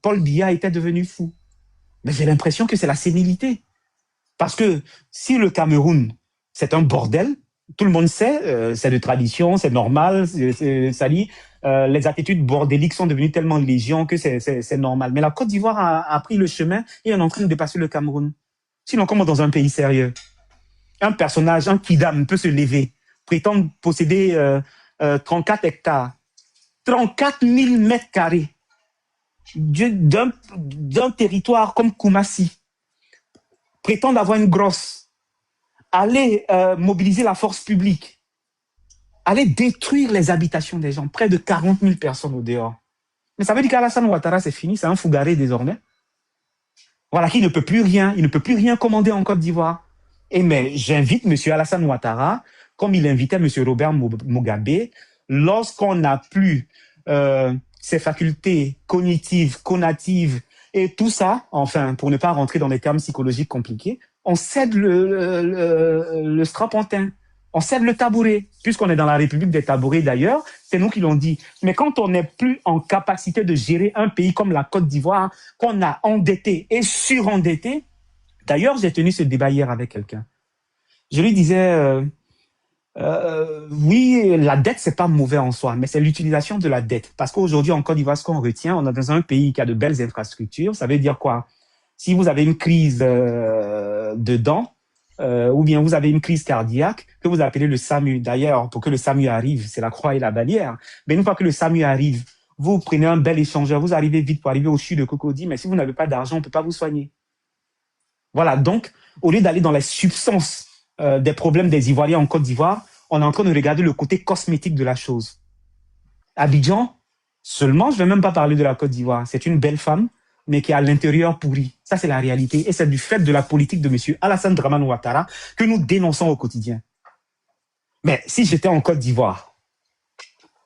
[SPEAKER 5] Paul Biya étaient devenus fous. Mais j'ai l'impression que c'est la sénilité. Parce que si le Cameroun, c'est un bordel, tout le monde sait, c'est de tradition, c'est normal, ça dit, les attitudes bordéliques sont devenues tellement légion que c'est normal. Mais la Côte d'Ivoire a pris le chemin et est en train de dépasser le Cameroun. Sinon, comment dans un pays sérieux, un personnage, un kidam peut se lever, prétendre posséder 34 hectares, 34 000 mètres carrés d'un territoire comme Koumassi, prétendre avoir une grosse, aller mobiliser la force publique, aller détruire les habitations des gens, près de 40 000 personnes au dehors. Mais ça veut dire qu'Alassane Ouattara, c'est fini, c'est un fougaré désormais. Voilà, qui ne peut plus rien, il ne peut plus rien commander en Côte d'Ivoire. Mais j'invite M. Alassane Ouattara, comme il invitait M. Robert Mugabe, lorsqu'on n'a plus ses facultés cognitives, conatives et tout ça, enfin, pour ne pas rentrer dans des termes psychologiques compliqués, on cède le strapontin, on cède le tabouret. Puisqu'on est dans la République des tabourets d'ailleurs, c'est nous qui l'ont dit. Mais quand on n'est plus en capacité de gérer un pays comme la Côte d'Ivoire, qu'on a endetté et surendetté, d'ailleurs, j'ai tenu ce débat hier avec quelqu'un. Je lui disais, oui, la dette, c'est pas mauvais en soi, mais c'est l'utilisation de la dette. Parce qu'aujourd'hui, en Côte d'Ivoire, ce qu'on retient, on est dans un pays qui a de belles infrastructures. Ça veut dire quoi? Si vous avez une crise dedans, ou bien vous avez une crise cardiaque, que vous appelez le SAMU. D'ailleurs, pour que le SAMU arrive, c'est la croix et la bannière. Mais une fois que le SAMU arrive, vous prenez un bel échangeur, vous arrivez vite pour arriver au CHU de Cocody, mais si vous n'avez pas d'argent, on ne peut pas vous soigner. Voilà, donc, au lieu d'aller dans la substance des problèmes des Ivoiriens en Côte d'Ivoire, on est en train de regarder le côté cosmétique de la chose. Abidjan, seulement, je ne vais même pas parler de la Côte d'Ivoire, c'est une belle femme, mais qui est à l'intérieur pourri. Ça, c'est la réalité. Et c'est du fait de la politique de M. Alassane Dramane Ouattara que nous dénonçons au quotidien. Mais si j'étais en Côte d'Ivoire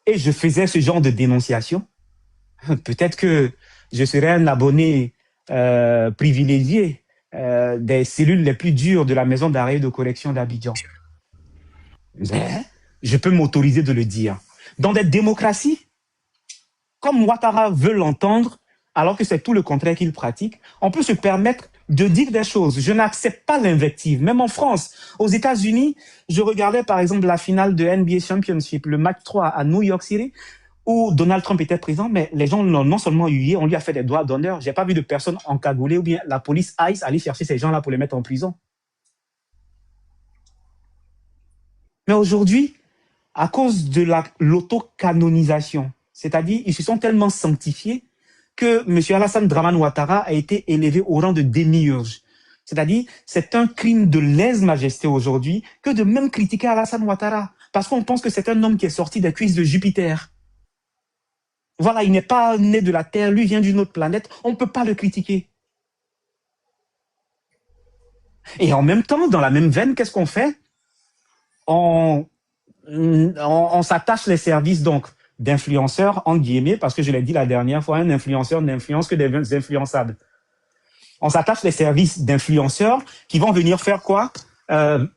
[SPEAKER 5] et je faisais ce genre de dénonciation, peut-être que je serais un abonné privilégié des cellules les plus dures de la maison d'arrêt et de correction d'Abidjan. Mais je peux m'autoriser de le dire. Dans des démocraties, comme Ouattara veut l'entendre, alors que c'est tout le contraire qu'il pratique, on peut se permettre de dire des choses. Je n'accepte pas l'invective. Même en France, aux États-Unis, je regardais par exemple la finale de NBA Championship, le match 3 à New York City, où Donald Trump était présent, mais les gens l'ont non seulement hué, on lui a fait des doigts d'honneur. J'ai pas vu de personne encagoulée ou bien la police ICE aller chercher ces gens-là pour les mettre en prison. Mais aujourd'hui, à cause de l'autocanonisation, c'est-à-dire ils se sont tellement sanctifiés que M. Alassane Dramane Ouattara a été élevé au rang de démiurge. C'est-à-dire, c'est un crime de lèse-majesté aujourd'hui que de même critiquer Alassane Ouattara, parce qu'on pense que c'est un homme qui est sorti des cuisses de Jupiter. Voilà, il n'est pas né de la Terre, lui vient d'une autre planète, on ne peut pas le critiquer. Et en même temps, dans la même veine, qu'est-ce qu'on fait? On s'attache les services donc d'influenceurs, entre guillemets, parce que je l'ai dit la dernière fois, un influenceur n'influence que des influençables. On s'attache les services d'influenceurs qui vont venir faire quoi?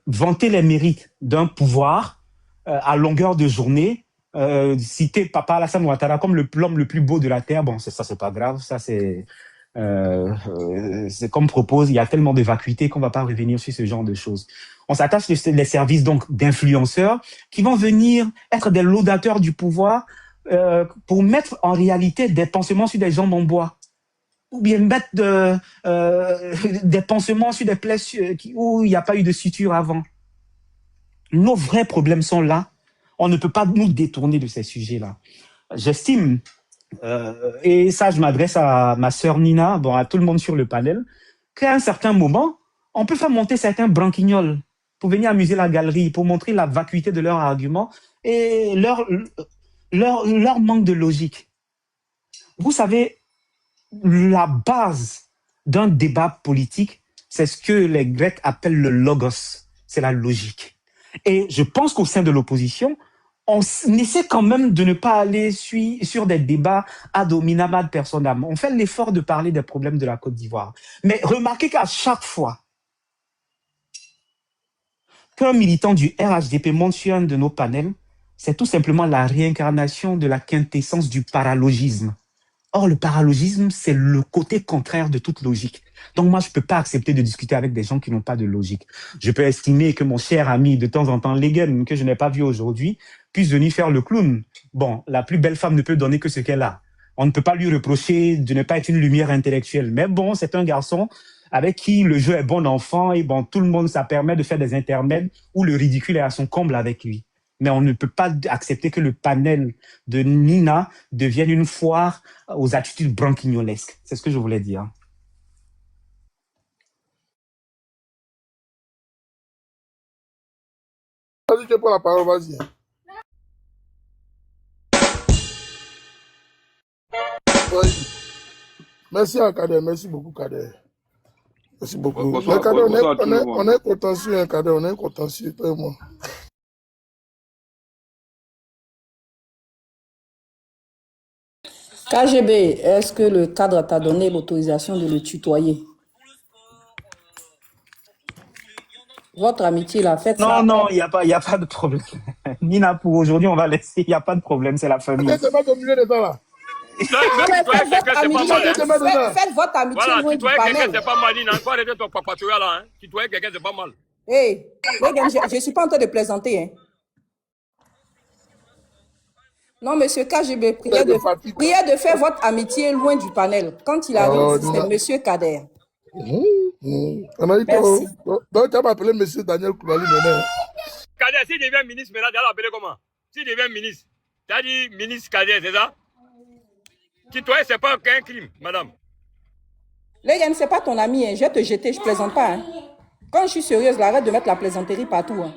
[SPEAKER 5] Vanter les mérites d'un pouvoir à longueur de journée, citer Papa Alassane Ouattara comme l'homme le plus beau de la Terre. Bon, ça, c'est pas grave, ça c'est comme propose, il y a tellement de vacuité qu'on va pas revenir sur ce genre de choses. On s'attache les services donc d'influenceurs qui vont venir être des laudateurs du pouvoir pour mettre en réalité des pansements sur des jambes en bois ou bien mettre des pansements sur des plaies où il n'y a pas eu de suture avant. Nos vrais problèmes sont là. On ne peut pas nous détourner de ces sujets-là. J'estime, et ça je m'adresse à ma sœur Nina, bon, à tout le monde sur le panel, qu'à un certain moment, on peut faire monter certains branquignols pour venir amuser la galerie, pour montrer la vacuité de leurs arguments et leur manque de logique. Vous savez, la base d'un débat politique, c'est ce que les Grecs appellent le logos, c'est la logique. Et je pense qu'au sein de l'opposition, on essaie quand même de ne pas aller sur des débats ad hominem ad personam. On fait l'effort de parler des problèmes de la Côte d'Ivoire. Mais remarquez qu'à chaque fois qu'un militant du RHDP mentionne de nos panels, c'est tout simplement la réincarnation de la quintessence du paralogisme. Or, le paralogisme, c'est le côté contraire de toute logique. Donc moi, je ne peux pas accepter de discuter avec des gens qui n'ont pas de logique. Je peux estimer que mon cher ami, de temps en temps, Legen, que je n'ai pas vu aujourd'hui, puisse venir faire le clown. Bon, la plus belle femme ne peut donner que ce qu'elle a. On ne peut pas lui reprocher de ne pas être une lumière intellectuelle. Mais bon, c'est un garçon avec qui le jeu est bon enfant et bon, tout le monde, ça permet de faire des intermèdes où le ridicule est à son comble avec lui. Mais on ne peut pas accepter que le panel de Nina devienne une foire aux attitudes branquignolesques. C'est ce que je voulais dire.
[SPEAKER 6] Vas-y, tu prends la parole, vas-y. Vas-y. Merci à Kader, merci beaucoup Kader. Merci beaucoup.
[SPEAKER 7] Bonsoir,
[SPEAKER 6] Mais Kader,
[SPEAKER 7] bonsoir à tout le
[SPEAKER 6] on
[SPEAKER 7] monde.
[SPEAKER 6] est contentieux, hein, Kader, on est contentieux, toi et moi.
[SPEAKER 2] KGB, est-ce que le cadre t'a donné l'autorisation de le tutoyer? Votre amitié, là, faites ça.
[SPEAKER 5] Non, il n'y a pas de problème. Nina, pour aujourd'hui, on va laisser, il n'y a pas de problème, c'est la famille.
[SPEAKER 6] Arrête, pas au milieu de ça, là.
[SPEAKER 7] Non, mais tutoyer quelqu'un, c'est pas mal.
[SPEAKER 2] Faites votre amitié
[SPEAKER 7] Voilà,
[SPEAKER 2] loin du
[SPEAKER 7] tutoyer quelqu'un,
[SPEAKER 2] panel.
[SPEAKER 7] c'est pas mal. Il faut arrêter ton papatouille là. Tutoyer quelqu'un, c'est pas mal.
[SPEAKER 2] Hey, Legen, je ne suis pas en train de plaisanter. Hein. Non, monsieur KGB, priez de faire votre amitié loin du panel. Quand il arrive,
[SPEAKER 6] Oh,
[SPEAKER 2] c'est monsieur Kader.
[SPEAKER 6] On a dit
[SPEAKER 2] Merci.
[SPEAKER 6] donc tu as appelé monsieur Daniel Koulibaly maintenant.
[SPEAKER 7] Kader, s'il devient ministre, maintenant, tu vas l'appeler comment? S'il devient ministre, tu as dit ministre Kader, c'est ça? Citoyen, c'est pas qu'un crime, madame.
[SPEAKER 2] Legen, c'est pas ton ami. Hein. Je vais te jeter, je plaisante pas. Hein. Quand je suis sérieuse, arrête de mettre la plaisanterie partout. Hein.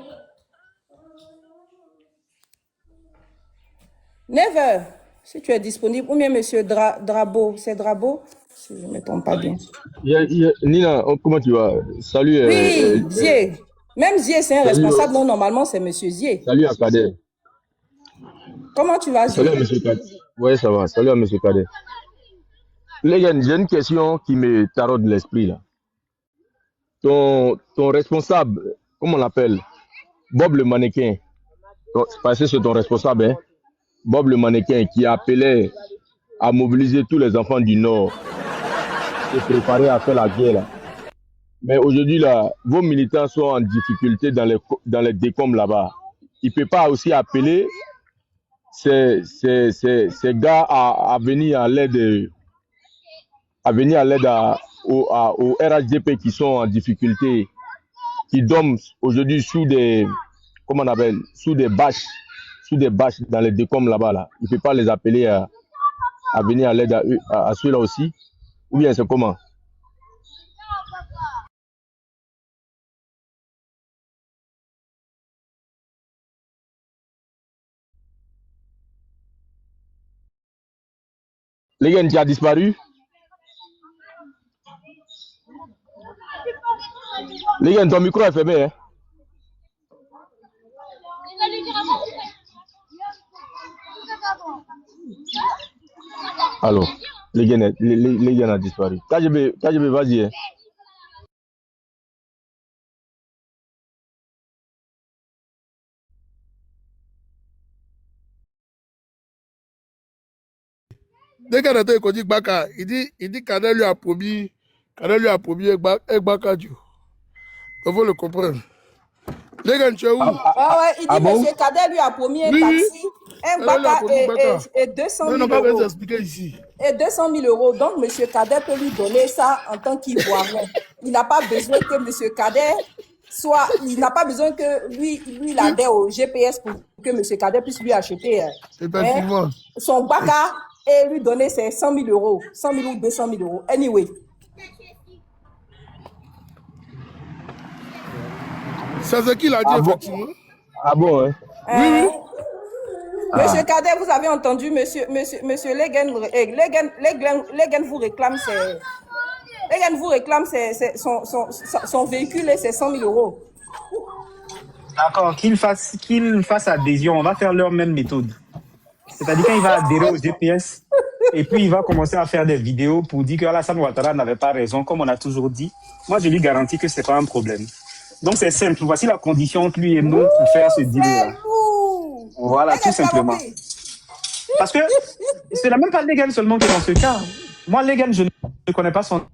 [SPEAKER 2] 9h, si tu es disponible, ou bien monsieur Drabo, c'est Drabo, si je ne me trompe pas bien.
[SPEAKER 8] Nina, comment tu vas? Salut.
[SPEAKER 2] Oui, Zier. Même Zier, c'est un responsable. Non, normalement, c'est monsieur Zier.
[SPEAKER 8] Salut à Kader.
[SPEAKER 2] Comment tu vas, Zier?
[SPEAKER 8] Salut à monsieur Kader. Oui, ça va. Salut à monsieur Kader. Les gars, j'ai une question qui me taraude l'esprit là. Ton responsable, comment on l'appelle? Bob le mannequin. Parce que c'est ton responsable, hein? Bob le mannequin qui appelait à mobiliser tous les enfants du Nord et préparer à faire la guerre. Là. Mais aujourd'hui, là, vos militants sont en difficulté dans les décombres là-bas. Il ne peut pas aussi appeler ces gars à venir à l'aide au RHDP qui sont en difficulté, qui dorment aujourd'hui sous des, comment on appelle, sous des bâches dans les décombres là-bas. Là. Il ne peut pas les appeler à venir à l'aide à ceux-là aussi. Ou bien c'est comment? Les gars, tu as disparu? Les gars, ton micro est fermé. Hein? Alors, les gars ont disparu. KGB, vas-y. Hein?
[SPEAKER 6] Dès qu'il a été dit Baka, il dit Kader lui a promis Baka Dieu. Il faut le comprendre. Les gars, tu es où?
[SPEAKER 2] Ouais, il dit monsieur Kader lui a promis un taxi, un Baka et 200 000 euros.
[SPEAKER 6] Ici.
[SPEAKER 2] Et 200 000 euros. Donc, monsieur Kader peut lui donner ça en tant qu'Ivoirien. Il n'a pas besoin que monsieur Kader il n'a pas besoin que lui il adhère au GPS pour que monsieur Kader puisse lui acheter son Baka et lui donner ses 100 000 euros. 100 000 ou 200 000 euros. Anyway.
[SPEAKER 6] C'est ce qu'il a dit, effectivement.
[SPEAKER 8] Ah bon, hein?
[SPEAKER 6] Oui.
[SPEAKER 2] Monsieur Kader, vous avez entendu, monsieur Legen vous réclame son véhicule et ses 100 000 euros.
[SPEAKER 5] D'accord, qu'il fasse adhésion. On va faire leur même méthode. C'est-à-dire quand il va adhérer au GPS et puis il va commencer à faire des vidéos pour dire que Alassane Ouattara n'avait pas raison, comme on a toujours dit. Moi, je lui garantis que ce n'est pas un problème. Donc, c'est simple. Voici la condition entre lui et nous pour faire ce deal-là. Voilà, tout simplement. Parce que ce n'est même pas Legen seulement qui est dans ce cas. Moi, Legen, je ne connais pas son...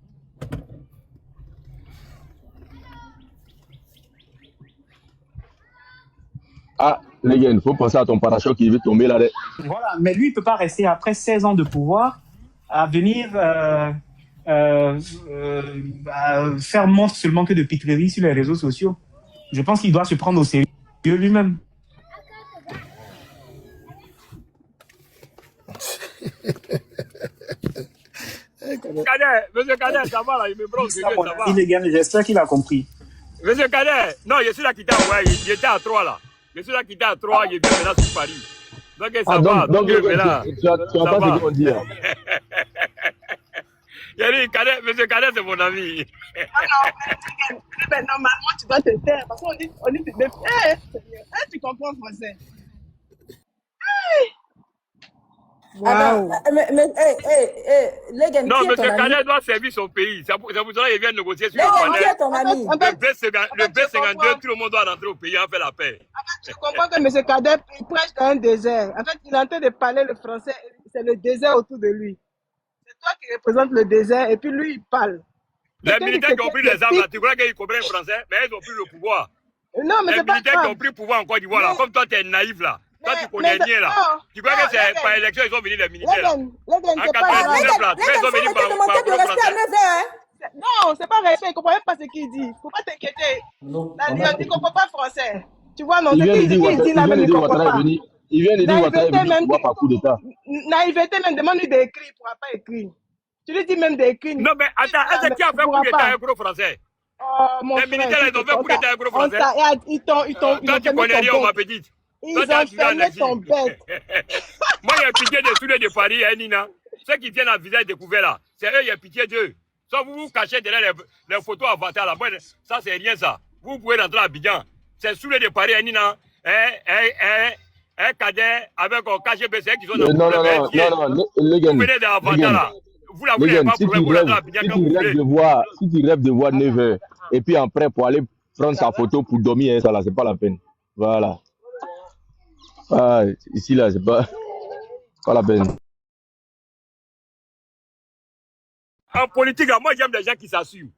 [SPEAKER 8] Ah, Legen, il faut penser à ton parachute qui veut tomber là.
[SPEAKER 5] Voilà, mais lui, il ne peut pas rester après 16 ans de pouvoir à venir faire montre seulement que de pitrerie sur les réseaux sociaux. Je pense qu'il doit se prendre au sérieux lui-même.
[SPEAKER 7] Monsieur Kader, ça va là, il me bronze. Ça va.
[SPEAKER 5] J'espère qu'il a compris.
[SPEAKER 7] Monsieur Kader, non, je suis là qui t'a envoyé, j'étais à 3 là. Je suis là qui était à 3, je viens maintenant sur Paris. Donc ça va.
[SPEAKER 8] Donc tu n'as pas ce qu'on dit.
[SPEAKER 7] Monsieur Kader, c'est mon ami.
[SPEAKER 9] Non, normalement, tu dois te taire. Parce qu'on dit tu comprends français.
[SPEAKER 2] Wow. Legen,
[SPEAKER 7] non, monsieur Kader doit servir son pays. C'est pour cela qu'il vient négocier sur le panel.
[SPEAKER 2] Ton ami.
[SPEAKER 7] Le B52, tout le monde doit rentrer au pays, on fait la paix.
[SPEAKER 9] Tu comprends que monsieur Kader, il prêche dans un désert. En fait, il est en train de parler le français. C'est le désert autour de lui. C'est toi qui représente le désert et puis lui, il parle.
[SPEAKER 7] Les
[SPEAKER 9] quelqu'un
[SPEAKER 7] militaires qui ont pris les armes, là,
[SPEAKER 9] explique.
[SPEAKER 7] tu crois qu'ils comprennent français, mais ils ont pris le pouvoir.
[SPEAKER 9] Non, mais
[SPEAKER 7] Les
[SPEAKER 9] c'est pas
[SPEAKER 7] militaires qui ont
[SPEAKER 9] grave.
[SPEAKER 7] pris le pouvoir en Côte d'Ivoire, là,
[SPEAKER 9] Mais,
[SPEAKER 7] comme toi, tu es naïf, là. Toi, tu connais
[SPEAKER 9] mais
[SPEAKER 7] rien, là.
[SPEAKER 9] non,
[SPEAKER 7] Tu crois
[SPEAKER 9] non,
[SPEAKER 7] que c'est par
[SPEAKER 9] Legen,
[SPEAKER 7] élection, ils sont venus, les militaires, là.
[SPEAKER 9] Legen,
[SPEAKER 7] En
[SPEAKER 9] c'est pas grave.
[SPEAKER 7] 99, là, tu vois, ils sont venus par
[SPEAKER 2] de manquer de
[SPEAKER 7] le
[SPEAKER 2] respect à
[SPEAKER 7] français.
[SPEAKER 2] 9 heures. Hein?
[SPEAKER 9] Non, c'est pas respect, il comprend même pas ce qu'il dit. Faut pas t'inquiéter. Là, il comprend pas français. Tu vois, non,
[SPEAKER 8] Il
[SPEAKER 9] ce
[SPEAKER 8] vient de
[SPEAKER 9] qu'il
[SPEAKER 8] dire
[SPEAKER 9] dit là même, il comprend
[SPEAKER 8] Ouattara est
[SPEAKER 9] pas.
[SPEAKER 8] venu. Il vient de dire Ouattara est
[SPEAKER 9] Naïveté
[SPEAKER 8] venu au
[SPEAKER 9] même,
[SPEAKER 8] pouvoir par coup d'État.
[SPEAKER 9] naïveté même, demande-lui d'écrire, il pourra pas écrire. Tu lui dis même d'écrire.
[SPEAKER 7] Non, mais attends, est-ce qui a fait coup d'État un gros français?
[SPEAKER 9] Oh, mon
[SPEAKER 7] Les
[SPEAKER 9] frère,
[SPEAKER 7] militaires, ils ont fait coup d'État un gros français.
[SPEAKER 9] ils t'ont
[SPEAKER 7] Toi, tu
[SPEAKER 9] fermé
[SPEAKER 7] connais
[SPEAKER 9] ton
[SPEAKER 7] rien, ma
[SPEAKER 9] bec.
[SPEAKER 7] petite.
[SPEAKER 9] Ils
[SPEAKER 7] Toi,
[SPEAKER 9] ont
[SPEAKER 7] tu as tué en
[SPEAKER 9] fermé ton
[SPEAKER 7] exil.
[SPEAKER 9] bec.
[SPEAKER 7] Moi, il y a pitié des soudés de Paris, hein, Nina. Ceux qui viennent à visage découvert là, c'est eux, il y a pitié d'eux. Soit vous vous cachez derrière les photos avatars là. Moi, ça, c'est rien ça. Vous pouvez rentrer à Abidjan. C'est soudés de Paris, hein, Nina. Un cadet avec un KGB, c'est eux qui sont dans
[SPEAKER 8] Non,
[SPEAKER 7] le problème.
[SPEAKER 8] non,
[SPEAKER 7] Vous
[SPEAKER 8] Legen.
[SPEAKER 7] venez des avatars là. Vous là, vous n'avez
[SPEAKER 8] Legen,
[SPEAKER 7] pas de problème, vous rentrez à Abidjan quand vous voulez.
[SPEAKER 8] si tu rêves de voir 9 heures, et puis après pour aller prendre sa photo pour dormir, hein, ça là, c'est pas la peine. Voilà. Ah, ici là, c'est pas la peine.
[SPEAKER 7] En politique, là, moi j'aime les gens qui s'assument.